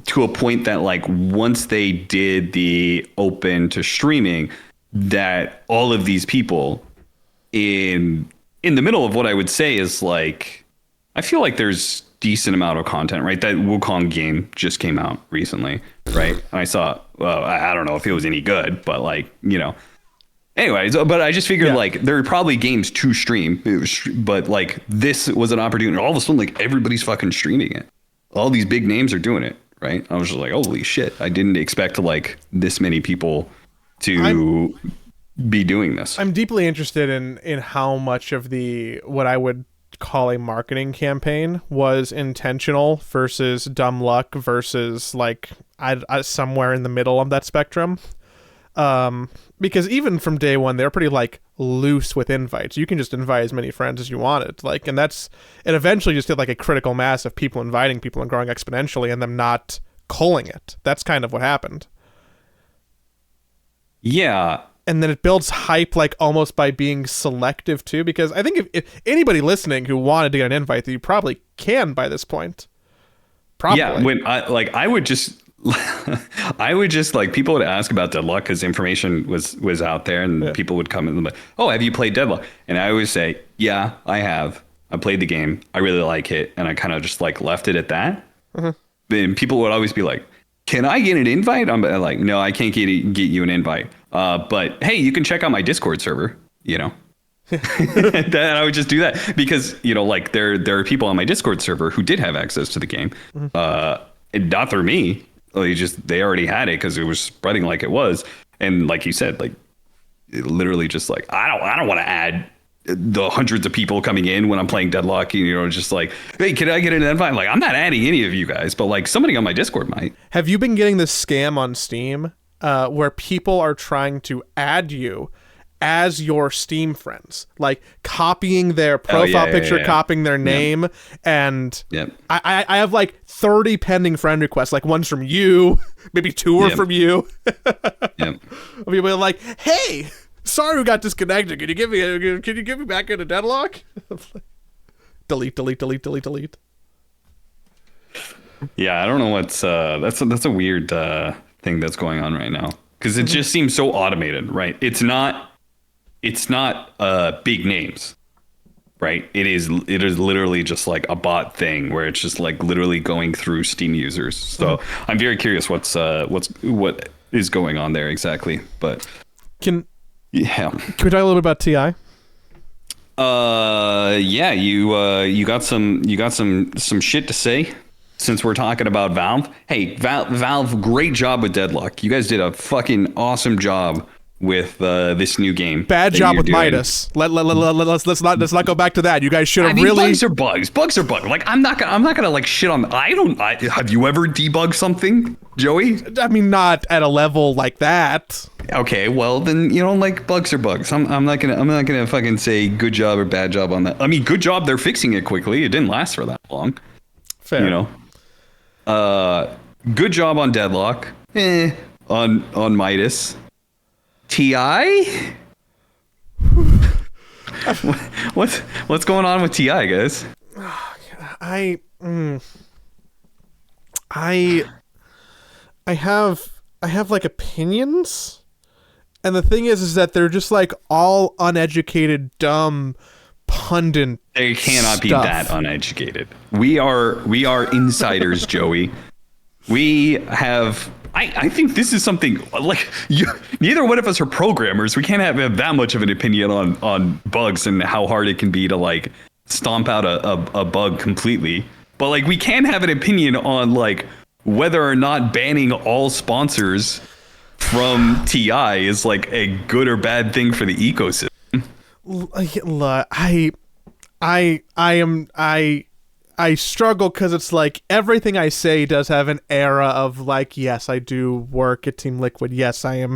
to a point that once they did the open to streaming, that all of these people in the middle of what I would say is I feel like there's decent amount of content, right? That Wukong game just came out recently, right? And I saw, well, I don't know if it was any good, but anyways, but I just figured there are probably games to stream, but this was an opportunity. All of a sudden, everybody's fucking streaming it. All these big names are doing it. Right. I was just like, holy shit. I didn't expect this many people to be doing this. I'm deeply interested in how much of what I would call a marketing campaign was intentional versus dumb luck versus I somewhere in the middle of that spectrum. Because even from day one, they're pretty loose with invites. You can just invite as many friends as you wanted. And it eventually just did a critical mass of people inviting people and growing exponentially and them not culling it. That's kind of what happened. Yeah. And then it builds hype almost by being selective too, because I think if anybody listening who wanted to get an invite, that you probably can by this point. Probably. Yeah. When I would just people would ask about Deadlock because information was out there and people would come and be like, oh, have you played Deadlock? And I always say, yeah, I have. I played the game. I really like it. And I kind of just left it at that. And people would always be like, can I get an invite? I'm like, no, I can't get you an invite. But hey, you can check out my Discord server, And I would just do that because, there are people on my Discord server who did have access to the game. And not through me. They already had it because it was spreading like it was. And like you said, it literally just I don't want to add the hundreds of people coming in when I'm playing Deadlock, just hey, can I get an invite? I'm not adding any of you guys, but somebody on my Discord might. Have you been getting this scam on Steam where people are trying to add you as your Steam friends, copying their profile picture, copying their name, and I have 30 pending friend requests, one's from you, maybe 2 are from you. People are like, hey, sorry we got disconnected. Can you give me back into Deadlock? delete. Yeah, I don't know what's that's a weird thing that's going on right now because it just seems so automated, right? It's not big names, right? It is literally just a bot thing where it's just literally going through Steam users. So I'm very curious what is going on there exactly. But can we talk a little bit about TI? Yeah, you got some shit to say since we're talking about Valve. Hey, Valve, great job with Deadlock. You guys did a fucking awesome job this new game. Bad job with Midas. Let's not go back to that. You guys should have really. Bugs are bugs. Bugs are bugs. Like I'm not gonna like shit on. Have you ever debugged something, Joey? I mean, not at a level like that. Okay, well then like bugs are bugs. I'm not gonna fucking say good job or bad job on that. I mean, good job. They're fixing it quickly. It didn't last for that long. Fair. Good job on Deadlock. On Midas. TI? What's going on with TI, guys? I have like opinions, and the thing is that they're just like all uneducated, dumb pundit. They cannot be that uneducated. We are insiders, Joey. We have. I think this is something like neither one of us are programmers. We can't have that much of an opinion on bugs and how hard it can be to like stomp out a bug completely. But like we can have an opinion on like whether or not banning all sponsors from TI is like a good or bad thing for the ecosystem. I struggle because it's like everything I say does have an era of like, yes, I do work at Team Liquid. Yes, I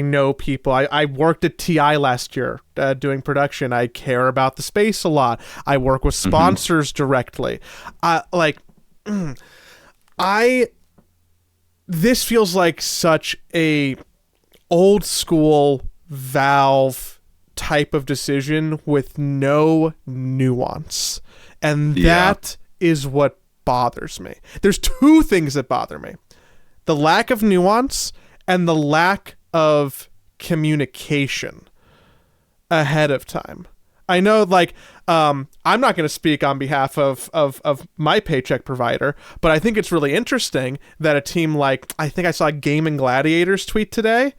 know people. I worked at TI last year doing production. I care about the space a lot. I work with sponsors directly. This feels like such a old school Valve type of decision with no nuance. And that is what bothers me. There's two things that bother me. The lack of nuance and the lack of communication ahead of time. I know, like, I'm not going to speak on behalf of my paycheck provider, but I think it's really interesting that a team like, I think I saw Gaming Gladiators tweet today,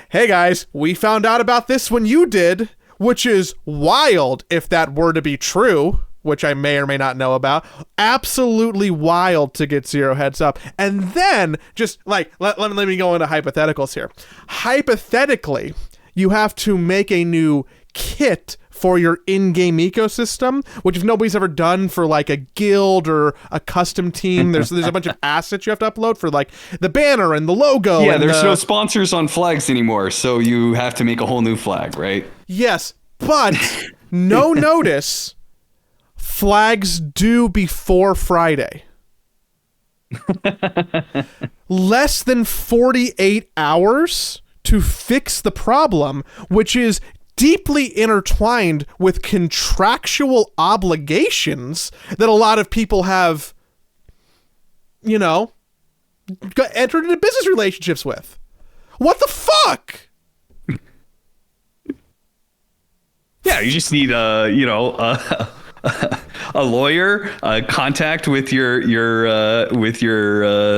hey guys, we found out about this when you did, which is wild if that were to be true, which I may or may not know about. Absolutely wild to get zero heads up. And then, just like, let me go into hypotheticals here. Hypothetically, you have to make a new kit for your in-game ecosystem, which if nobody's ever done for like a guild or a custom team, there's a bunch of assets you have to upload for like the banner and the logo. Yeah, and there's no sponsors on flags anymore, so you have to make a whole new flag, right? Yes, but no notice. Flags due before Friday. Less than 48 hours to fix the problem, which is deeply intertwined with contractual obligations that a lot of people have, entered into business relationships with. What the fuck? Yeah, you just need a lawyer, contact with your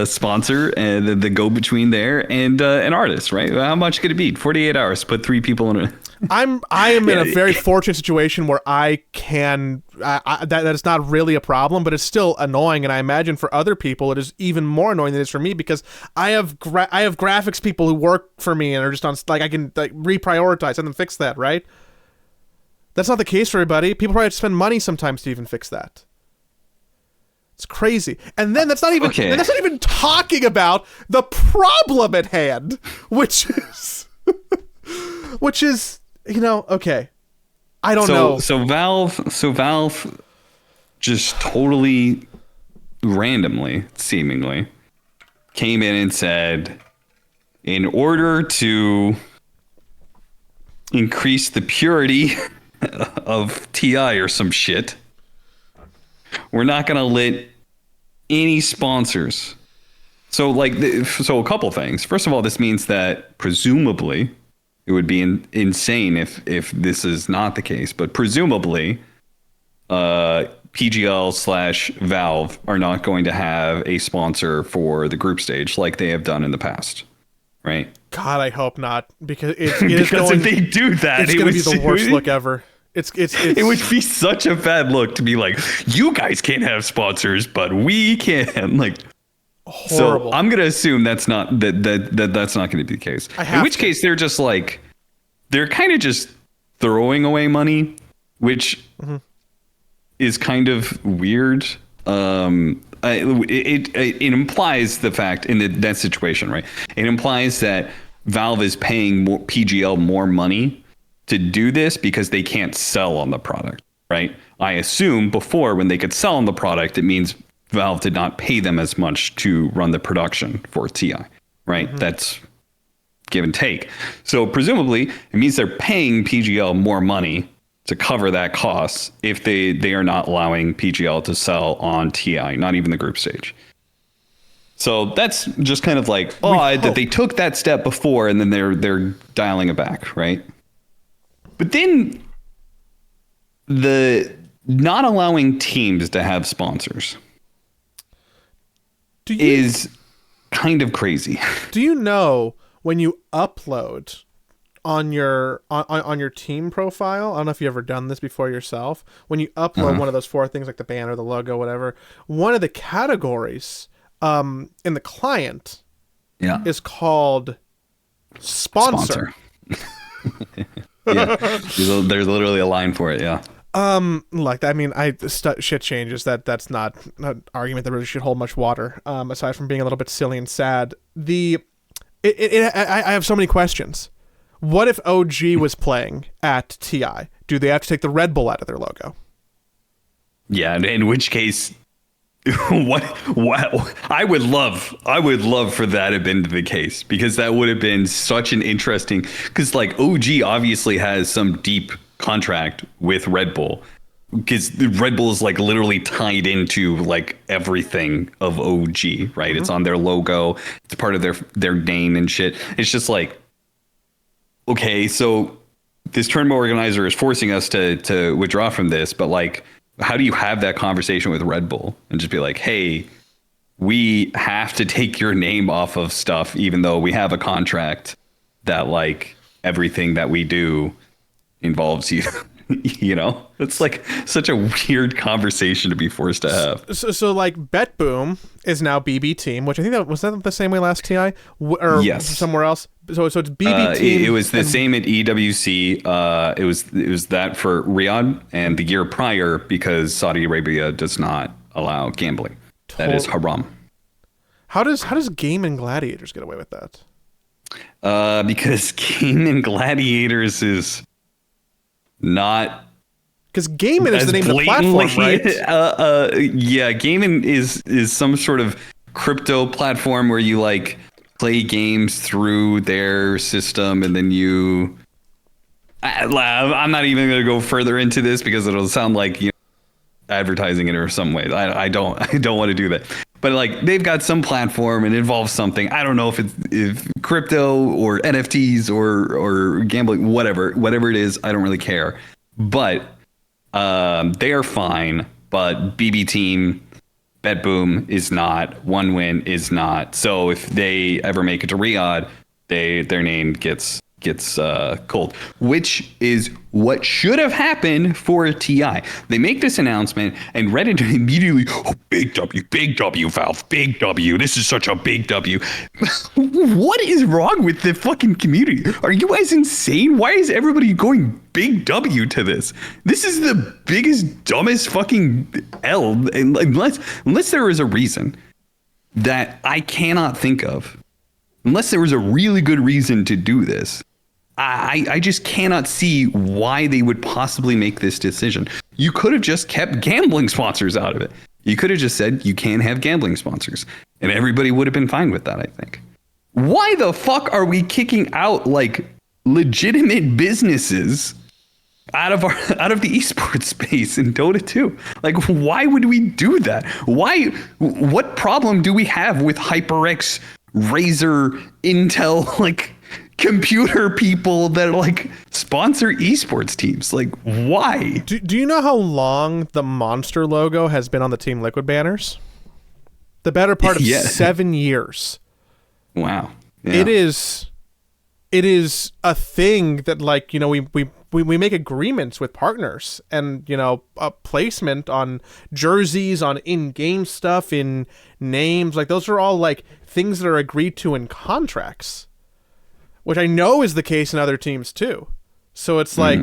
sponsor and the go between there, and an artist, right? How much could it be? 48 hours. Put 3 people in it. I am in a very fortunate situation where I can that is not really a problem, but it's still annoying, and I imagine for other people it is even more annoying than it is for me because I have graphics people who work for me and are just on like I can like reprioritize and then fix that, right? That's not the case for everybody. People probably have to spend money sometimes to even fix that. It's crazy. And then that's not even that's not even talking about the problem at hand, which is okay. I don't know. So Valve just totally randomly, seemingly, came in and said, in order to increase the purity of TI or some shit, we're not gonna let any sponsors. So a couple things. First of all, this means that presumably it would be insane if this is not the case, but presumably PGL/Valve are not going to have a sponsor for the group stage like they have done in the past, right? God, I hope not, because if they do that, it's going to be the worst look ever. It would be such a bad look to be like, you guys can't have sponsors, but we can. Like, horrible. So I'm going to assume that's not going to be the case. In which case, they're just like, they're kind of just throwing away money, which is kind of weird. It implies the fact in that situation, right? It implies that Valve is paying PGL more money to do this because they can't sell on the product, right? I assume before, when they could sell on the product, it means Valve did not pay them as much to run the production for TI, right? That's give and take. So presumably it means they're paying PGL more money to cover that cost if they are not allowing PGL to sell on TI, not even the group stage. So that's just kind of like odd that they took that step before and then they're dialing it back, right? But then the not allowing teams to have sponsors is kind of crazy. Do you know when you upload on your team profile, I don't know if you've ever done this before yourself, when you upload one of those 4 things like the banner, the logo, whatever, one of the categories in the client is called sponsor. Yeah, there's literally a line for it. Yeah. Like, I mean, shit changes. That's not an argument that really should hold much water. Aside from being a little bit silly and sad, I have so many questions. What if OG was playing at TI? Do they have to take the Red Bull out of their logo? Yeah, in which case, what I would love for that to have been the case, because that would have been such an interesting, because like OG obviously has some deep contract with Red Bull, because Red Bull is like literally tied into like everything of OG, right? It's on their logo, it's part of their name and shit. It's just like, okay, so this tournament organizer is forcing us to withdraw from this, but like, how do you have that conversation with Red Bull and just be like, hey, we have to take your name off of stuff, even though we have a contract that like everything that we do involves you. You know, it's like such a weird conversation to be forced to have. So like Bet Boom is now BB Team, which I think that was the same way last TI or somewhere else. So it's BB Team. It was the same at EWC. It was that for Riyadh, and the year prior, because Saudi Arabia does not allow gambling. That is haram. How does Game and Gladiators get away with that? Because Game and Gladiators is not, because Gaiman is the name of the platform, right? Yeah, Gaiman is some sort of crypto platform where you like play games through their system, and then you. I'm not even going to go further into this because it'll sound like, you know, advertising it or some way. I don't want to do that. But like, they've got some platform and it involves something. I don't know if crypto or NFTs or gambling, whatever it is. I don't really care. But they are fine. But BB Team, Bet Boom is not. One Win is not. So if they ever make it to Riyadh, their name gets cold, which is what should have happened for TI. They make this announcement and Reddit immediately, oh, big W, Valve, big W. This is such a big W. What is wrong with the fucking community? Are you guys insane? Why is everybody going big W to this? This is the biggest, dumbest fucking L, unless there is a reason that I cannot think of. Unless there was a really good reason to do this, I just cannot see why they would possibly make this decision. You could have just kept gambling sponsors out of it. You could have just said you can't have gambling sponsors, and everybody would have been fine with that, I think. Why the fuck are we kicking out like legitimate businesses out of the esports space in Dota 2? Like, why would we do that? Why? What problem do we have with HyperX, Razer, Intel, like computer people that like sponsor esports teams? Like, why? Do you know how long the monster logo has been on the Team Liquid banners? The better part of 7 years. Wow. Yeah. It is a thing that, like, you know, we make agreements with partners, and, you know, a placement on jerseys, on in-game stuff, in names, like those are all like things that are agreed to in contracts, which I know is the case in other teams too. So it's like,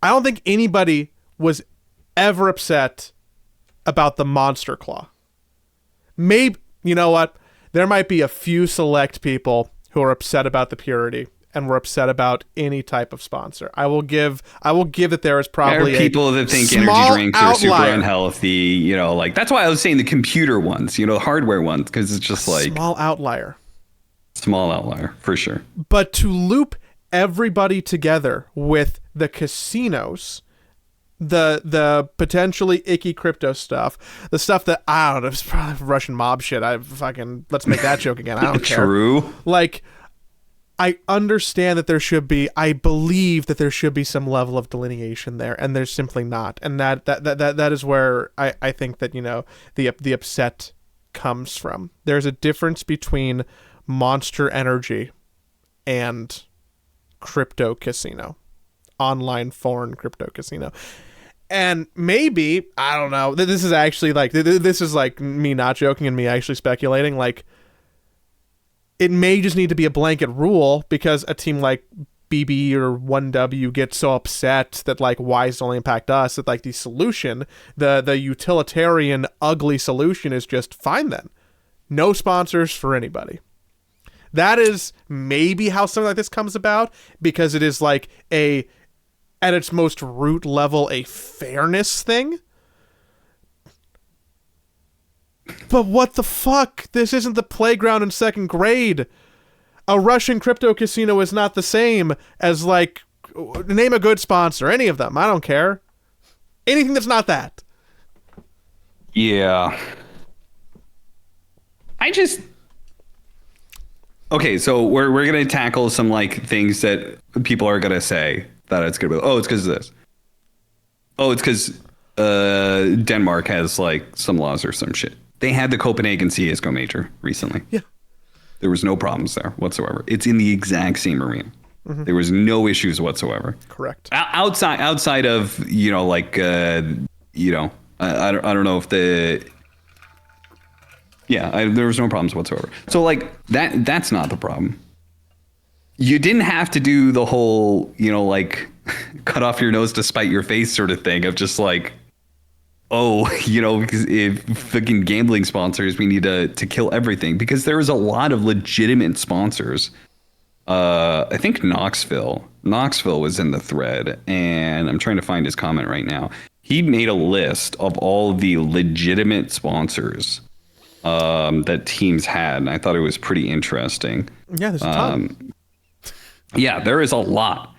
I don't think anybody was ever upset about the Monster Claw. Maybe, you know what? There might be a few select people who are upset about the purity and were upset about any type of sponsor. I will give that there is probably there are people that think energy drinks are super unhealthy, you know, like that's why I was saying the computer ones, you know, hardware ones, because it's just like small outlier for sure. But to loop everybody together with the casinos, the potentially icky crypto stuff, the stuff that I don't know, it's probably Russian mob shit. Let's make that joke again. I don't care. True. Like, I understand that I believe that there should be some level of delineation there, and there's simply not. And that is where I think that, you know, the upset comes from. There's a difference between Monster Energy and crypto casino, online foreign crypto casino. And maybe, I don't know, this is actually like, this is like me not joking and me actually speculating, like, it may just need to be a blanket rule because a team like BB or 1W gets so upset that, like, why does it only impact us? That, like, the solution, the utilitarian, ugly solution is just fine then. No sponsors for anybody. That is maybe how something like this comes about, because it is like at its most root level, a fairness thing. But what the fuck? This isn't the playground in second grade. A Russian crypto casino is not the same as, like, name a good sponsor. Any of them. I don't care. Anything that's not that. Yeah. Okay, so we're going to tackle some, like, things that people are going to say that it's going to be, oh, it's because of this. Oh, it's because Denmark has, like, some laws or some shit. They had the Copenhagen CSGO major recently. Yeah. There was no problems there whatsoever. It's in the exact same arena. Mm-hmm. There was no issues whatsoever. Correct. Outside of, you know, like, you know, I don't know if there was no problems whatsoever. So, like, that's not the problem. You didn't have to do the whole, you know, like, cut off your nose to spite your face sort of thing of just like, oh, you know, if fucking gambling sponsors, we need to kill everything, because there was a lot of legitimate sponsors. I think Knoxville was in the thread, and I'm trying to find his comment right now. He made a list of all the legitimate sponsors that teams had, and I thought it was pretty interesting. Yeah, there's a ton. Yeah, there is a lot.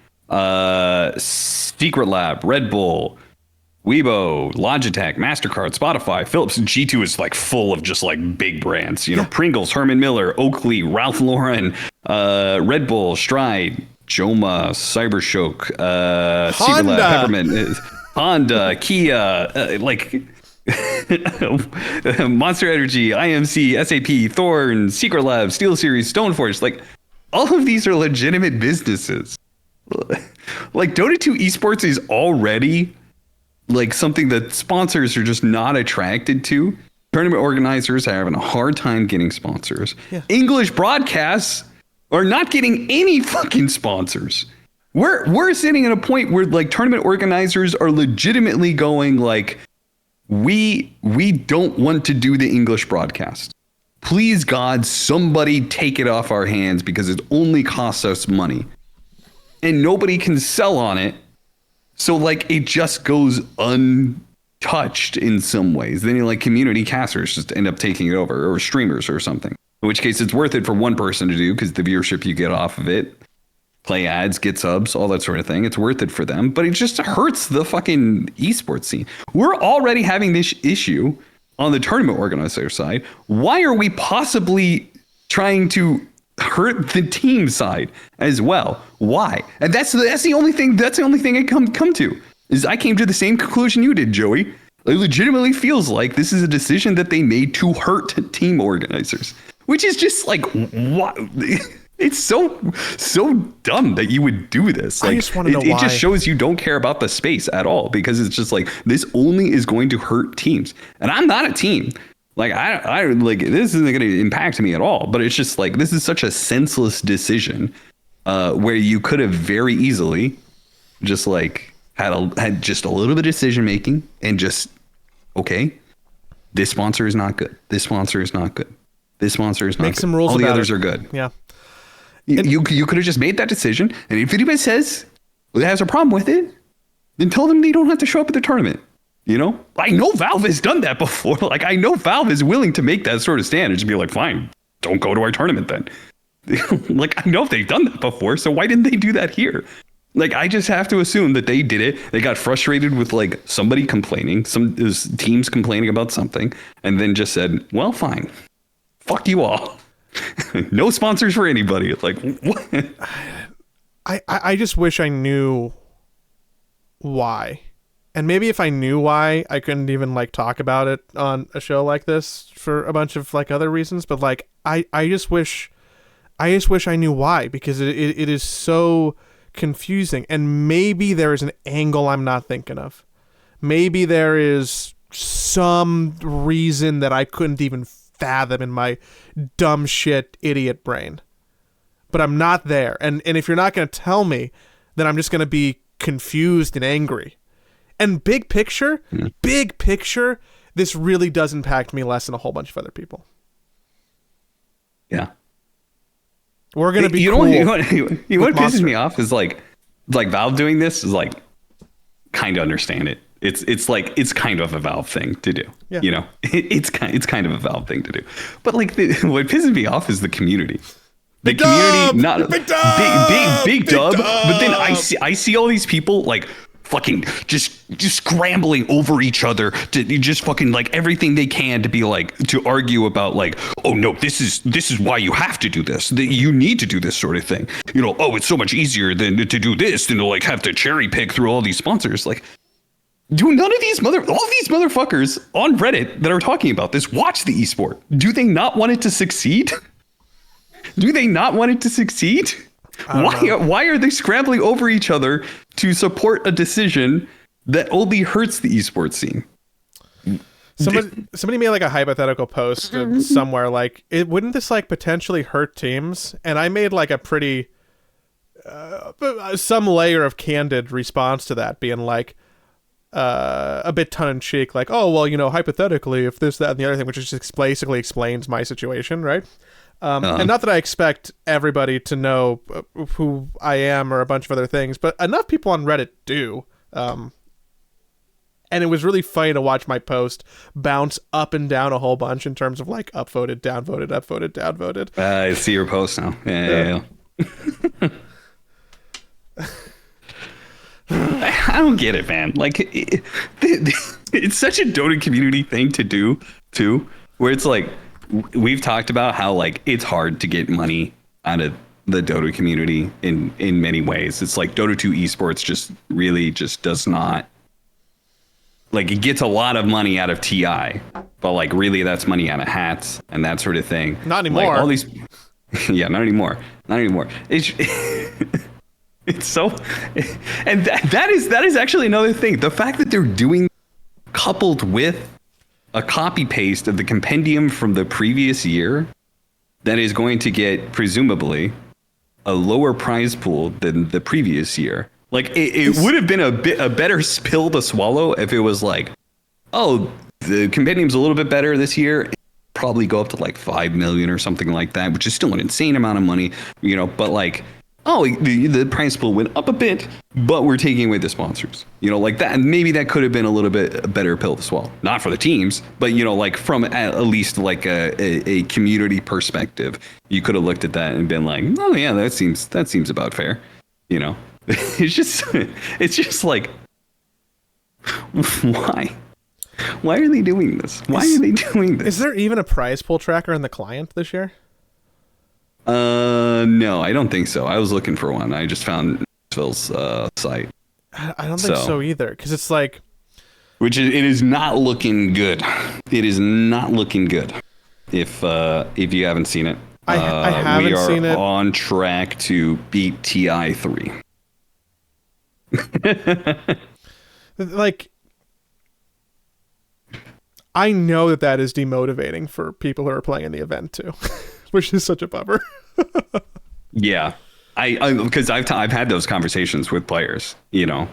Secret Lab, Red Bull, Weibo, Logitech, MasterCard, Spotify, Philips. G2 is like full of just like big brands, you know, Pringles, Herman Miller, Oakley, Ralph Lauren, Red Bull, Stride, Joma, Cybershock, Secret Lab, Peppermint, Honda, Kia, like Monster Energy, IMC, SAP, Thorn, Secret Lab, SteelSeries, Stoneforge. Like, all of these are legitimate businesses. Like, Dota 2 esports is already like something that sponsors are just not attracted to. Tournament organizers are having a hard time getting sponsors. Yeah. English broadcasts are not getting any fucking sponsors. We're sitting at a point where, like, tournament organizers are legitimately going like, we don't want to do the English broadcast. Please, God, somebody take it off our hands, because it only costs us money. And nobody can sell on it. So, like, it just goes untouched in some ways. Then, like, community casters just end up taking it over, or streamers or something. In which case, it's worth it for one person to do, because the viewership you get off of it, play ads, get subs, all that sort of thing. It's worth it for them. But it just hurts the fucking esports scene. We're already having this issue on the tournament organizer side. Why are we possibly trying to hurt the team side as well? Why? And that's the only thing I come to, is I came to the same conclusion you did, Joey. It legitimately feels like this is a decision that they made to hurt team organizers, which is just like, what? It's so dumb that you would do this. Like, I just want to know why. It just shows you don't care about the space at all, because it's just like, this only is going to hurt teams. And I'm not a team. Like, I like, this isn't going to impact me at all, but it's just like, this is such a senseless decision where you could have very easily just like had just a little bit of decision making and just, okay, this sponsor is not good. This sponsor is not good. This sponsor is not Make good. some rules All the about others it. are good. Yeah. You could have just made that decision. And if anybody says that has a problem with it, then tell them they don't have to show up at the tournament. You know, I know Valve has done that before. Like, I know Valve is willing to make that sort of stand and just be like, fine, don't go to our tournament then. Like, I know they've done that before. So why didn't they do that here? Like, I just have to assume that they did it. They got frustrated with like somebody complaining, some teams complaining about something, and then just said, well, fine, fuck you all. No sponsors for anybody. Like, what? I just wish I knew why. And maybe if I knew why, I couldn't even like talk about it on a show like this for a bunch of like other reasons. But like, I just wish I knew why, because it is so confusing. And maybe there is an angle I'm not thinking of. Maybe there is some reason that I couldn't even fathom in my dumb shit idiot brain. But I'm not there. And if you're not going to tell me, then I'm just going to be confused and angry. And big picture, this really does impact me less than a whole bunch of other people. Yeah. We're going to be what Monster. pisses me off is like Valve doing this is like, kind of understand it. It's like, it's kind of a Valve thing to do. Yeah. You know, it's kind of a Valve thing to do. But like, what pisses me off is the community. The community, not big dub. But then I see all these people like fucking just scrambling over each other to just fucking like everything they can to be like, to argue about like, oh no, this is why you have to do this. You need to do this sort of thing. You know, oh, it's so much easier than to do this than to like have to cherry pick through all these sponsors. Like, do none of these all these motherfuckers on Reddit that are talking about this watch the esport? Do they not want it to succeed? Do they not want it to succeed? Why are they scrambling over each other to support a decision that only hurts the esports scene? Somebody made like a hypothetical post somewhere like, wouldn't this like potentially hurt teams? And I made like a pretty some layer of candid response to that, being like a bit tongue-in-cheek, like, oh well, you know, hypothetically if this, that, and the other thing, which just basically explains my situation, right? And not that I expect everybody to know who I am or a bunch of other things, but enough people on Reddit do. And it was really funny to watch my post bounce up and down a whole bunch in terms of like upvoted, downvoted, upvoted, downvoted. I see your post now. Yeah. I don't get it, man. Like, it's such a Dota community thing to do too, where it's like, we've talked about how like it's hard to get money out of the Dota community in many ways. It's like Dota 2 esports just really just does not, like, it gets a lot of money out of TI, but like really that's money out of hats and that sort of thing. Not anymore. Like all these, yeah, not anymore. It's it's so, and that is actually another thing. The fact that they're doing, coupled with a copy paste of the compendium from the previous year, that is going to get presumably a lower prize pool than the previous year. Like, it would have been a better pill to swallow if it was like, oh, the compendium's a little bit better this year. It'd probably go up to like 5 million or something like that, which is still an insane amount of money, you know, but like, oh, the prize pool went up a bit, but we're taking away the sponsors. You know, like that. Maybe that could have been a little bit a better pill to swallow. Not for the teams, but, you know, like from at least like a community perspective, you could have looked at that and been like, oh yeah, that seems about fair. You know, it's just like, why? Why are they doing this? Why are they doing this? Is there even a prize pool tracker in the client this year? No, I don't think so. I was looking for one. I just found Phil's site. I don't think so either, because it's like, it is not looking good. It is not looking good. If you haven't seen it, I haven't seen it. We are on track to beat TI 3. Like, I know that is demotivating for people who are playing in the event too, which is such a bummer. Yeah. Because I've had those conversations with players, and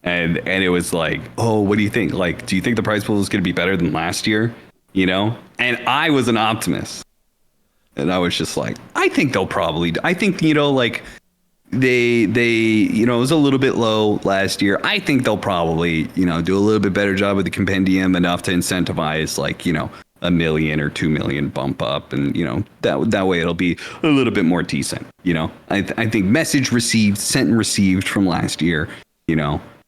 it was like, oh, what do you think? Like, do you think the prize pool is going to be better than last year? And I was an optimist, and I was just like, I think they'll probably. I think like they it was a little bit low last year. I think they'll probably do a little bit better job with the compendium, enough to incentivize like $1 million or $2 million bump up, and that way it'll be a little bit more decent. I think message received, sent and received from last year.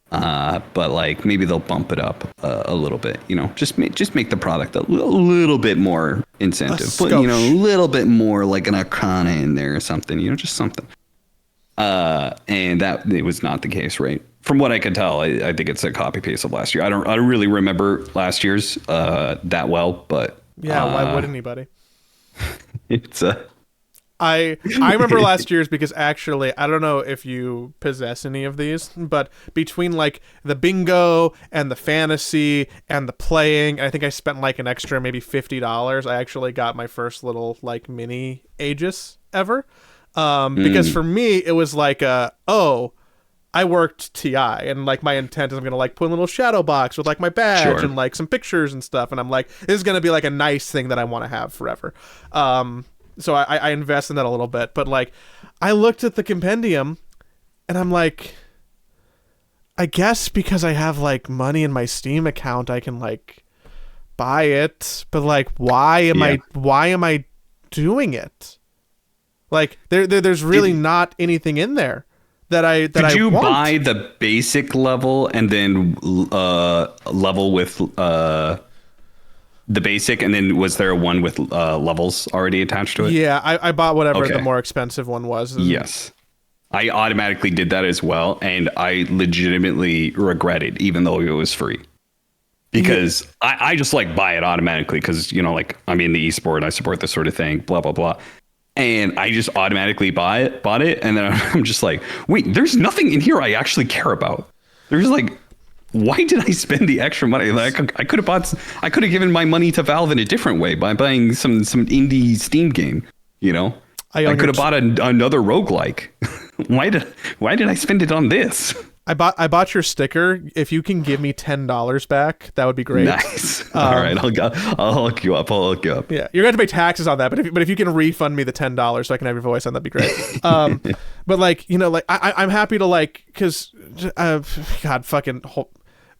But like maybe they'll bump it up a little bit. Just make the product a little bit more incentive, but a little bit more like an Arcana in there or something. Just something. And that it was not the case, right? From what I can tell, I think it's a copy paste of last year. I don't really remember last year's that well, but yeah, why would anybody? It's I remember last year's because actually I don't know if you possess any of these, but between like the bingo and the fantasy and the playing, I think I spent like an extra maybe $50. I actually got my first little like mini Aegis ever. Because for me, it was like, I worked TI, and like my intent is I'm going to like put in a little shadow box with like my badge and like some pictures and stuff. And I'm like, this is going to be like a nice thing that I want to have forever. So I invest in that a little bit, but like I looked at the compendium and I'm like, I guess because I have like money in my Steam account, I can like buy it, but like, why am I doing it? Like there's really not anything in there that I want. Did you buy the basic level and then level with the basic, and then was there one with levels already attached to it? Yeah, I bought whatever the more expensive one was. Yes. I automatically did that as well, and I legitimately regret it, even though it was free. Because I just like buy it automatically because, like I'm in the esport, I support this sort of thing, blah, blah, blah. And I just automatically bought it. And then I'm just like, wait, there's nothing in here I actually care about. There's like, why did I spend the extra money? Like I could have given my money to Valve in a different way by buying some indie Steam game, I could have bought another roguelike. Why did I spend it on this? I bought your sticker. If you can give me $10 back, that would be great. Nice. All right, I'll hook you up. Yeah, you're going to pay taxes on that, but if you can refund me the $10 so I can have your voice on, that'd be great. But like I'm happy to because God fucking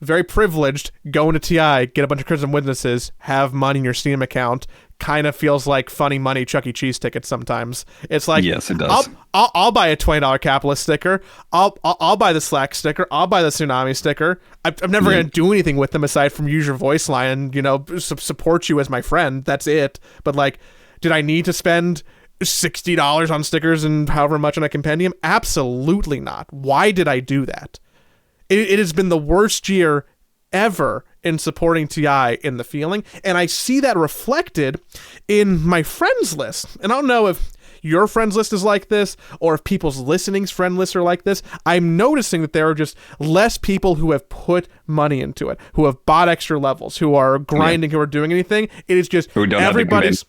very privileged, go into TI, get a bunch of Crimson Witnesses, have money in your Steam account. Kind of feels like funny money Chuck E. Cheese tickets sometimes. It's like, yes, it does. I'll buy a $20 capitalist sticker. I'll buy the Slack sticker. I'll buy the Tsunami sticker. I'm never going to do anything with them aside from use your voice line and support you as my friend. That's it. But like, did I need to spend $60 on stickers and however much on a compendium? Absolutely not. Why did I do that? It has been the worst year ever in supporting TI in the feeling, and I see that reflected in my friends list. And I don't know if your friends list is like this or if people's listening's friend lists are like this. I'm noticing that there are just less people who have money into it, who have bought extra levels, who are grinding, who are doing anything. It is just everybody's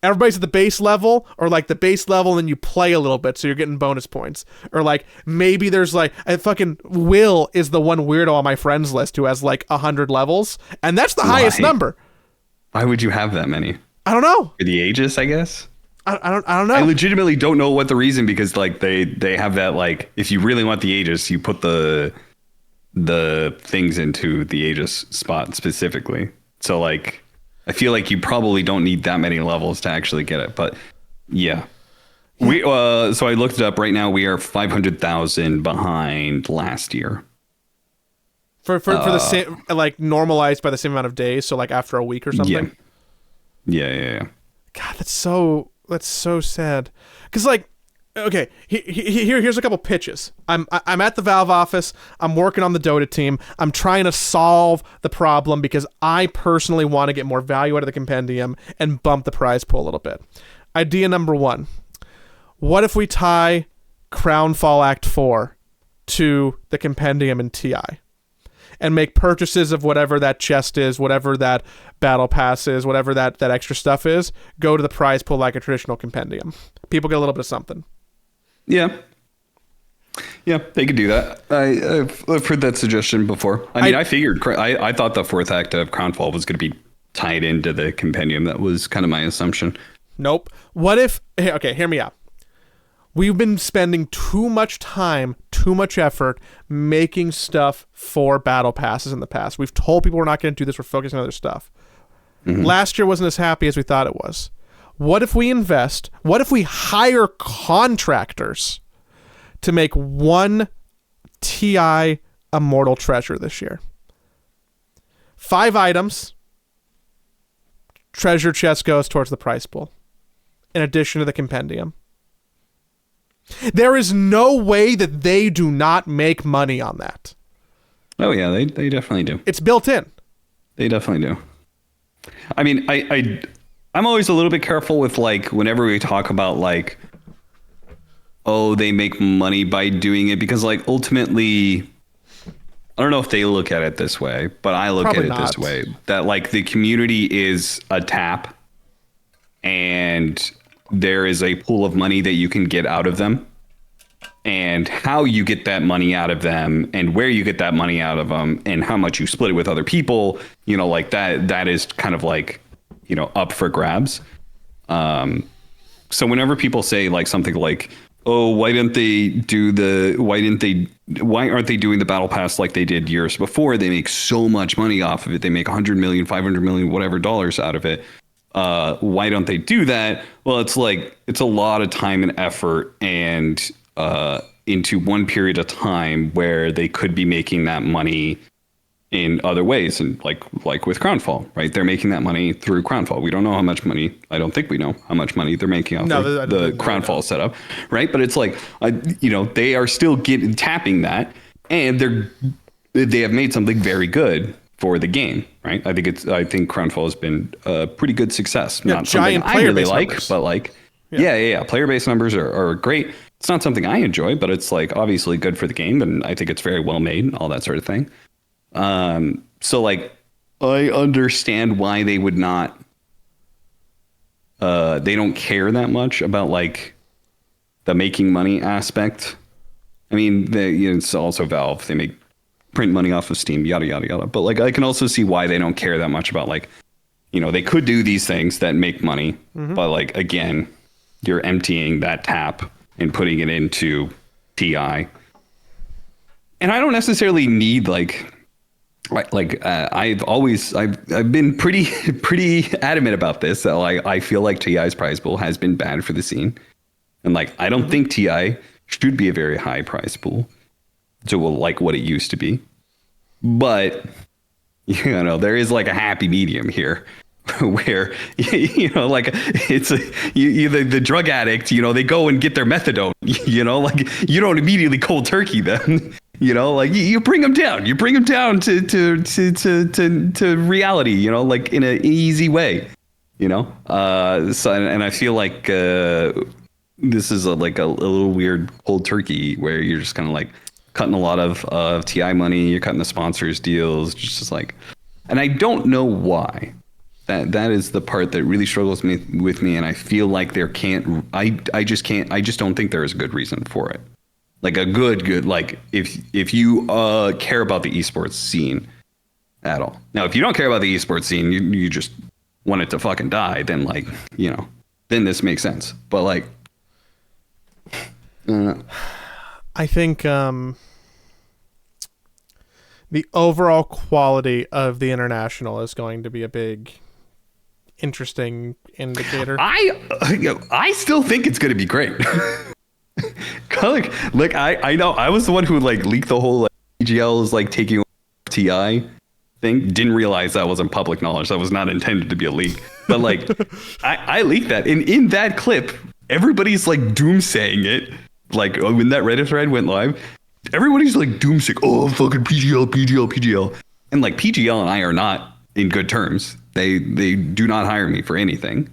at the base level, or like the base level and then you play a little bit so you're getting bonus points, or like maybe there's like a fucking Will is the one weirdo on my friends list who has like 100 levels, and that's the highest number. Why would you have that many? I don't know. For the Aegis, I guess. I don't know. I legitimately don't know what the reason, because like they have that, like, if you really want the Aegis, you put the things into the Aegis spot specifically. So like, I feel like you probably don't need that many levels to actually get it, but yeah. We so I looked it up. Right now we are 500,000 behind last year. For the same, like, normalized by the same amount of days, so like after a week or something. Yeah. God, that's so sad. Cuz like, okay, here's a couple pitches. I'm at the Valve office. I'm working on the Dota team. I'm trying to solve the problem because I personally want to get more value out of the compendium and bump the prize pool a little bit. Idea number 1. What if we tie Crownfall Act 4 to the compendium in TI and make purchases of whatever that chest is, whatever that battle pass is, whatever that extra stuff is, go to the prize pool like a traditional compendium. People get a little bit of something. Yeah. Yeah, they could do that. I've heard that suggestion before. I mean, I thought the fourth act of Crownfall was going to be tied into the compendium. That was kind of my assumption. Nope. What if... Okay, hear me out. We've been spending too much time, too much effort making stuff for battle passes in the past. We've told people we're not going to do this. We're focusing on other stuff. Mm-hmm. Last year wasn't as happy as we thought it was. What if we invest? What if we hire contractors to make one TI Immortal Treasure this year? 5 items. Treasure chest goes towards the prize pool, in addition to the compendium. There is no way that they do not make money on that. Oh yeah, they definitely do. It's built in. They definitely do. I mean, I'm always a little bit careful with like whenever we talk about like, oh, they make money by doing it, because like ultimately, I don't know if they look at it this way, but I look Probably at it this way, that like the community is a tap and there is a pool of money that you can get out of them, and how you get that money out of them and where you get that money out of them and how much you split it with other people, you know, like that is kind of like, you know, up for grabs. So whenever people say like something like, oh, why aren't they doing the battle pass like they did years before? They make so much money off of it. They make 100 million, 500 million, whatever dollars out of it. Why don't they do that? Well, it's like, it's a lot of time and effort and into one period of time where they could be making that money in other ways. And like with Crownfall, right? They're making that money through Crownfall. We don't know how much money, I don't think we know how much money they're making off the Crownfall setup, right? But it's like, you know, they are still tapping that, and they have made something very good for the game, right? I think Crownfall has been a pretty good success. Yeah, not something I really like, numbers. But like, yeah. Player-based numbers are great. It's not something I enjoy, but it's like obviously good for the game, and I think it's very well made and all that sort of thing. So like, I understand why they would not, they don't care that much about like the making money aspect. I mean, it's also Valve. They print money off of Steam, yada, yada, yada. But like, I can also see why they don't care that much about like, you know, they could do these things that make money, but like, again, you're emptying that tap and putting it into TI. And I don't necessarily need I've been pretty adamant about this, that like I feel like TI's prize pool has been bad for the scene, and like I don't think TI should be a very high prize pool to like what it used to be, but you know, there is like a happy medium here where, you know, like it's the drug addict, you know, they go and get their methadone, you know, like you don't immediately cold turkey them. You know, like you bring them down. You bring them down to reality. You know, like in an easy way. You know, so and I feel like this is like a little weird cold turkey where you're just kind of like cutting a lot of TI money. You're cutting the sponsors deals. Just like, and I don't know why. That is the part that really struggles with me, and I feel like there can't. I just don't think there is a good reason for it. Like a good, like if you care about the esports scene at all. Now, if you don't care about the esports scene, you just want it to fucking die, then like, you know, then this makes sense. But like, I think the overall quality of the international is going to be a big, interesting indicator. I still think it's going to be great. like I know I was the one who like leaked the whole like PGL is like taking over TI thing. Didn't realize that wasn't public knowledge. That was not intended to be a leak. But like I leaked that. And in that clip, everybody's like doomsaying it. Like when that Reddit thread went live, everybody's like doomsaying, oh fucking PGL. And like PGL and I are not in good terms. They do not hire me for anything.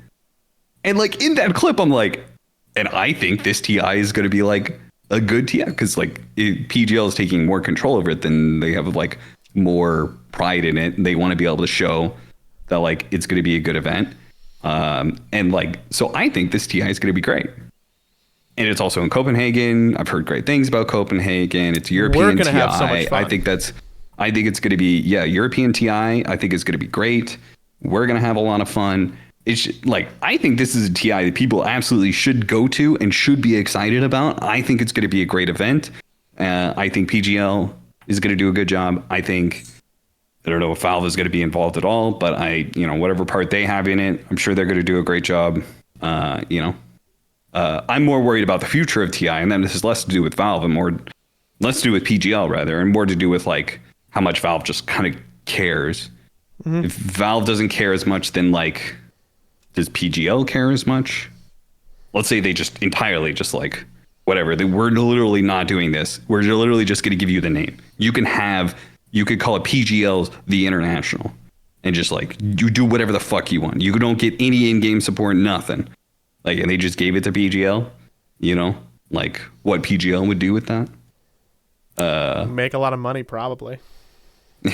And like in that clip, I'm like, and I think this TI is going to be like a good TI because like PGL is taking more control over it, than they have like more pride in it. They want to be able to show that like it's going to be a good event. And like, so I think this TI is going to be great. and it's also in Copenhagen. I've heard great things about Copenhagen. It's European We're gonna TI. have so much fun. I think it's going to be, European TI. I think it's going to be great. We're going to have a lot of fun. It's like, I think this is a TI that people absolutely should go to and should be excited about. I think it's going to be a great event. I think PGL is going to do a good job. I don't know if Valve is going to be involved at all, but whatever part they have in it, I'm sure they're going to do a great job. I'm more worried about the future of TI, and then this has less to do with Valve and less to do with PGL rather, and more to do with like how much Valve just kind of cares. Mm-hmm. If Valve doesn't care as much, then like, does PGL care as much? Let's say they just entirely just like, whatever, we're literally not doing this. We're literally just going to give you the name. You could call it PGL's The International and just like, you do whatever the fuck you want. You don't get any in-game support, nothing. Like, and they just gave it to PGL, like what PGL would do with that. Make a lot of money, probably.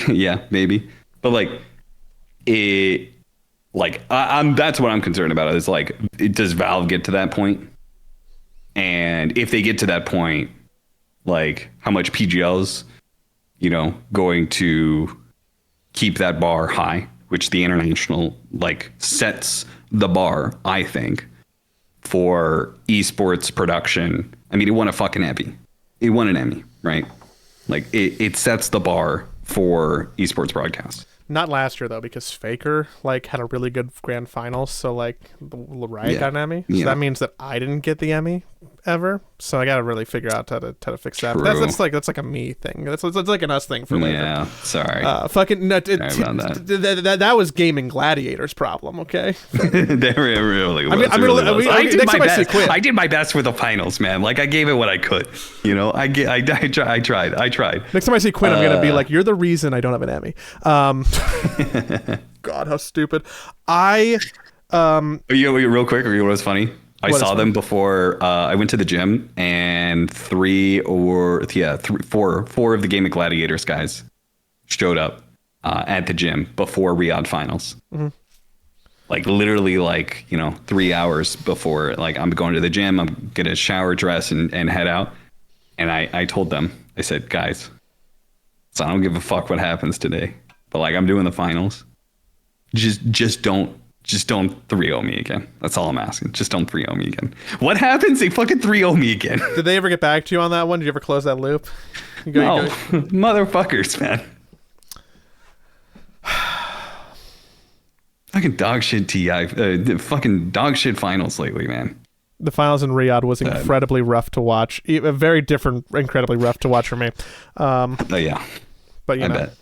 Yeah, maybe. But like, that's what I'm concerned about. Is like, does Valve get to that point? And if they get to that point, like, how much PGL's, going to keep that bar high, which the International like sets the bar, I think, for esports production. I mean, it won a fucking Emmy. It won an Emmy, right? Like, it sets the bar for esports broadcast. Not last year though, because Faker like had a really good grand finals, so like Riot got an Emmy. So that means that I didn't get the Emmy ever. So I gotta really figure out how to fix that. That's like a me thing. That's like an us thing for later. Yeah, sorry. That was Gaming Gladiators' problem. Okay. They really was. I did my best with the finals, man. Like, I gave it what I could. I tried. Next time I see Quinn, I'm gonna be like, "You're the reason I don't have an Emmy." God, how stupid. Real quick, you know what's funny? I saw them before I went to the gym, and four of the Gaming Gladiators guys showed up at the gym before Riyadh finals. Mm-hmm. Like, literally, 3 hours before. Like, I'm going to the gym, I'm gonna shower, dress, and head out. And I told them, I said, guys, so I don't give a fuck what happens today, but like, I'm doing the finals. Just don't 3-0 me again. That's all I'm asking. Just don't 3-0 me again. What happens? They fucking 3-0 me again. Did they ever get back to you on that one? Did you ever close that loop? No, motherfuckers, man. Fucking dog shit TI. Fucking dog shit finals lately, man. The finals in Riyadh was incredibly rough to watch. Very different, incredibly rough to watch for me. Yeah. But I bet.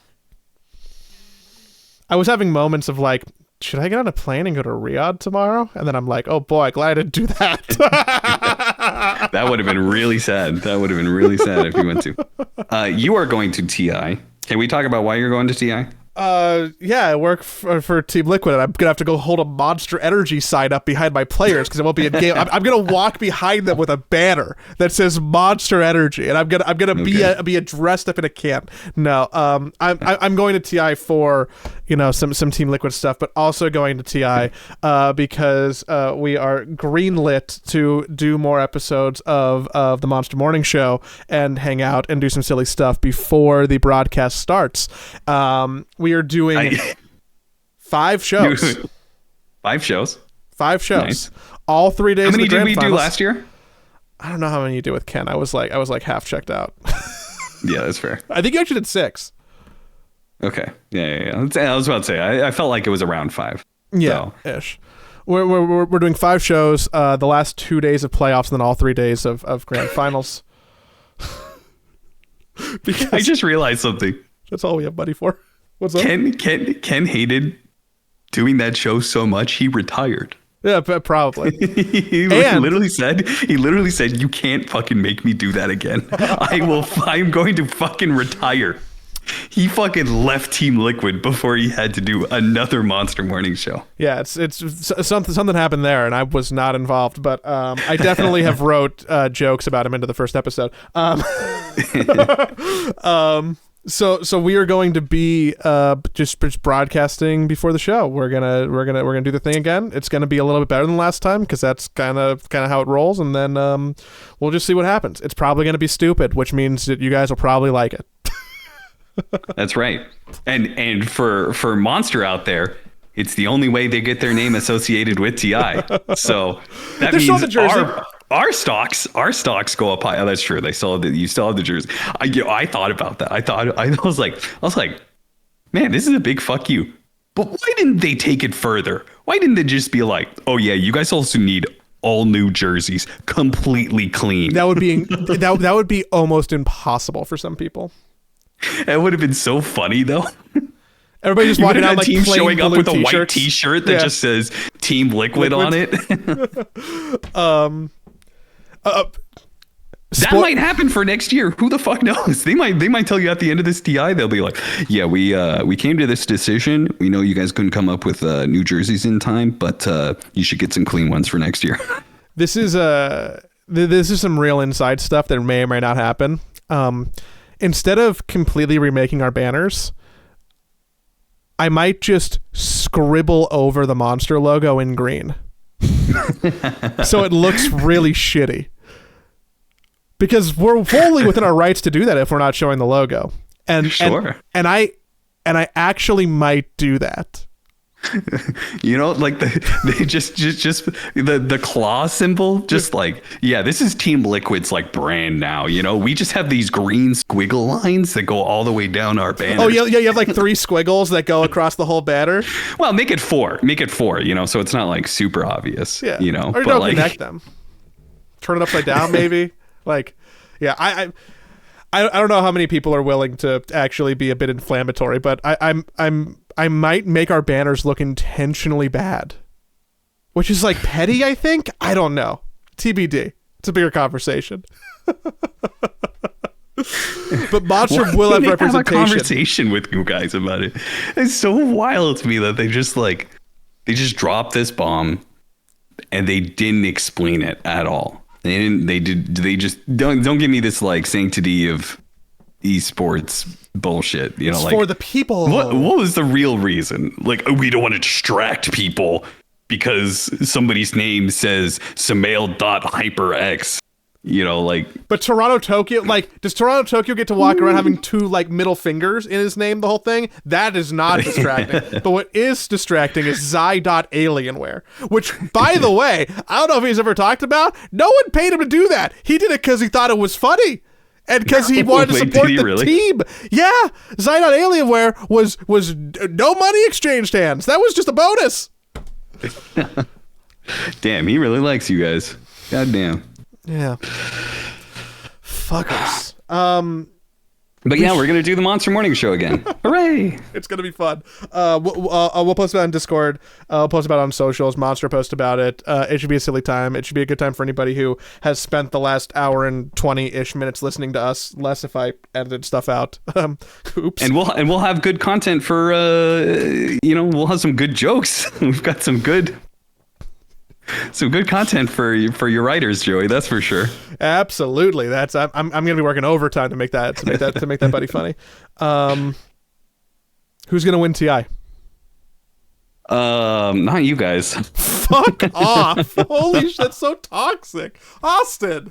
I was having moments of like, should I get on a plane and go to Riyadh tomorrow? And then I'm like, oh boy, glad I didn't do that. That would have been really sad. If you went to. You are going to TI. Can we talk about why you're going to TI? I work for Team Liquid, and I'm gonna have to go hold a Monster Energy sign up behind my players because it won't be a game. I'm gonna walk behind them with a banner that says Monster Energy, and I'm gonna be dressed up in a can. No, I'm going to TI for some Team Liquid stuff, but also going to TI because we are greenlit to do more episodes of the Monster Morning Show and hang out and do some silly stuff before the broadcast starts. We are doing 5 shows. 5 shows? 5 shows. Nice. All 3 days. How many of the grand did we finals. Do last year? I don't know how many you did with Ken. I was like half checked out. Yeah, that's fair. I think you actually did 6. Okay. Yeah. I was about to say, I felt like it was around 5. Yeah, so. Ish. We're doing 5 shows, the last 2 days of playoffs, and then all 3 days of grand finals. Because I just realized something. That's all we have money for. What's up? Ken hated doing that show so much he retired. Yeah, probably. He literally said, "You can't fucking make me do that again. I'm going to fucking retire." He fucking left Team Liquid before he had to do another Monster Morning Show. Yeah, it's something happened there, and I was not involved, but I definitely have wrote jokes about him into the first episode. So we are going to be just broadcasting before the show. We're gonna do the thing again. It's gonna be a little bit better than last time because that's kind of how it rolls. And then we'll just see what happens. It's probably gonna be stupid, which means that you guys will probably like it. That's right. And for Monster out there, it's the only way they get their name associated with TI. So that means the jersey. Our stocks go up high. Oh, that's true. You still have the jersey. I thought about that. I was like, man, this is a big fuck you. But why didn't they take it further? Why didn't they just be like, oh yeah, you guys also need all new jerseys, completely clean? That would be that would be almost impossible for some people. That would have been so funny though. Everybody just walking out like team plain showing up blue with a t-shirts. white T-shirt that just says Team Liquid on it. That might happen for next year. Who the fuck knows? They might tell you at the end of this TI, they'll be like, yeah, we came to this decision. We know you guys couldn't come up with new jerseys in time, but you should get some clean ones for next year. This is some real inside stuff that may or may not happen. Instead of completely remaking our banners, I might just scribble over the Monster logo in green. So it looks really shitty. Because we're fully within our rights to do that if we're not showing the logo. And sure. And I actually might do that. You know, like they just the claw symbol, just like, yeah, this is Team Liquid's like brand now. You know, we just have these green squiggle lines that go all the way down our banner. Oh yeah, you have like 3 squiggles that go across the whole banner. Well, make it 4. You know, so it's not like super obvious. Yeah, you know, or but don't like connect them. Turn it upside down, maybe. Like, yeah, I don't know how many people are willing to actually be a bit inflammatory, but I might make our banners look intentionally bad, which is like petty, I think. I don't know. TBD. It's a bigger conversation. But Monster will have representation. Have a conversation with you guys about it. It's so wild to me that they just dropped this bomb and they didn't explain it at all. They just don't give me this like sanctity of esports bullshit, you know, it's like for the people. What was the real reason? Like, oh, we don't want to distract people because somebody's name says Samail.HyperX, you know, like. But Toronto Tokyo, like, does Toronto Tokyo get to walk around having 2 like middle fingers in his name the whole thing? That is not distracting. But what is distracting is Xi.Alienware, which, by the way, I don't know if he's ever talked about. No one paid him to do that. He did it because he thought it was funny. And because he wanted to support the team. Yeah. Xi.Alienware was no money exchanged hands. That was just a bonus. Damn, he really likes you guys. God damn. Yeah. Fuckers. But yeah, we're going to do the Monster Morning Show again. Hooray. It's going to be fun. We'll post about it on Discord. I'll post about it on socials. Monster post about it. It should be a silly time. It should be a good time for anybody who has spent the last hour and 20-ish minutes listening to us. Less if I edited stuff out. Oops. And we'll have good content for, we'll have some good jokes. We've got some good content for your writers, Joey. That's for sure. Absolutely. I'm gonna be working overtime to make that buddy funny. Who's gonna win TI? Not you guys. Fuck off! Holy shit, that's so toxic, Austin.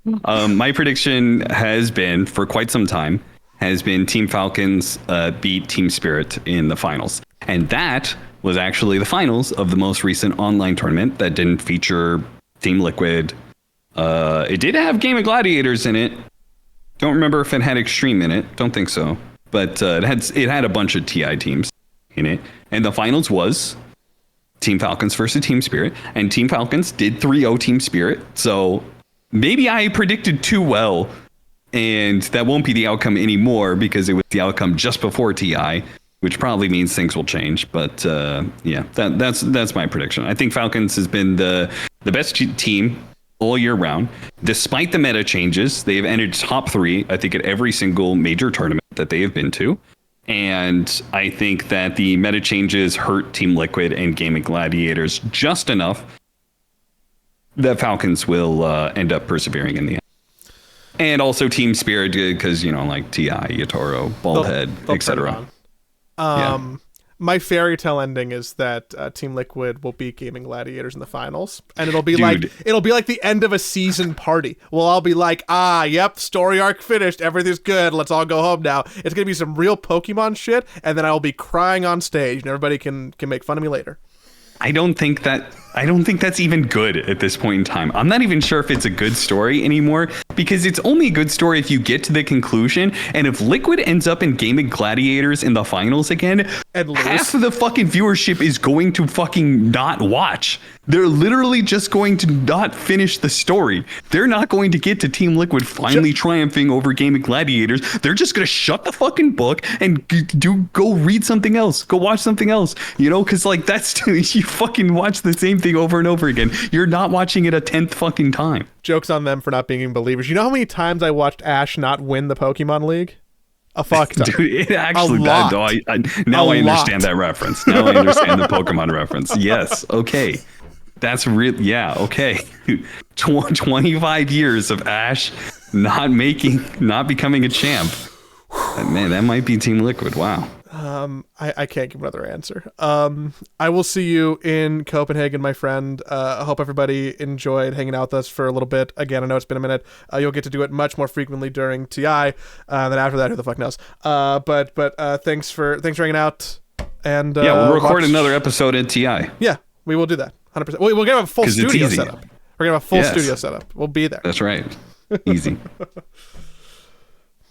My prediction has been for quite some time Team Falcons beat Team Spirit in the finals, and that was actually the finals of the most recent online tournament that didn't feature Team Liquid. It did have Game of Gladiators in it. Don't remember if it had Extreme in it. Don't think so. But it had a bunch of TI teams in it. And the finals was Team Falcons versus Team Spirit. And Team Falcons did 3-0 Team Spirit. So maybe I predicted too well. And that won't be the outcome anymore because it was the outcome just before TI. Which probably means things will change, but yeah, that's my prediction. I think Falcons has been the best team all year round, despite the meta changes. They've entered top 3, I think, at every single major tournament that they have been to, and I think that the meta changes hurt Team Liquid and Gaming Gladiators just enough that Falcons will end up persevering in the end. And also Team Spirit, because, like Ti, Yatoro, Baldhead, etc. My fairy tale ending is that Team Liquid will beat Gaming Gladiators in the finals, and it'll be like the end of a season party. Well, I'll be like, yep, story arc finished, everything's good, let's all go home now. It's gonna be some real Pokemon shit, and then I'll be crying on stage, and everybody can make fun of me later. I don't think that's even good at this point in time. I'm not even sure if it's a good story anymore, because it's only a good story if you get to the conclusion. And if Liquid ends up in Gaming Gladiators in the finals again, and half of the fucking viewership is going to fucking not watch. They're literally just going to not finish the story. They're not going to get to Team Liquid finally triumphing over Gaming Gladiators. They're just going to shut the fucking book and go read something else. Go watch something else. Because that's you fucking watch the same thing over and over again. You're not watching it a 10th fucking time. Joke's on them for not being believers. You know how many times I watched Ash not win the Pokemon League? A fuck ton. Dude, it actually that though. I understand that reference. Now I understand the Pokemon reference. Yes. Okay. That's real. Yeah. Okay. 25 years of Ash not becoming a champ. Man, that might be Team Liquid. Wow. I can't give another answer. I will see you in Copenhagen, my friend. I hope everybody enjoyed hanging out with us for a little bit. Again, I know it's been a minute. You'll get to do it much more frequently during TI. Then after that, who the fuck knows? But thanks for hanging out. And we'll record another episode at TI. Yeah, we will do that. 100%. We're gonna have a full studio setup. We're gonna have a full studio setup. We'll be there. That's right. Easy.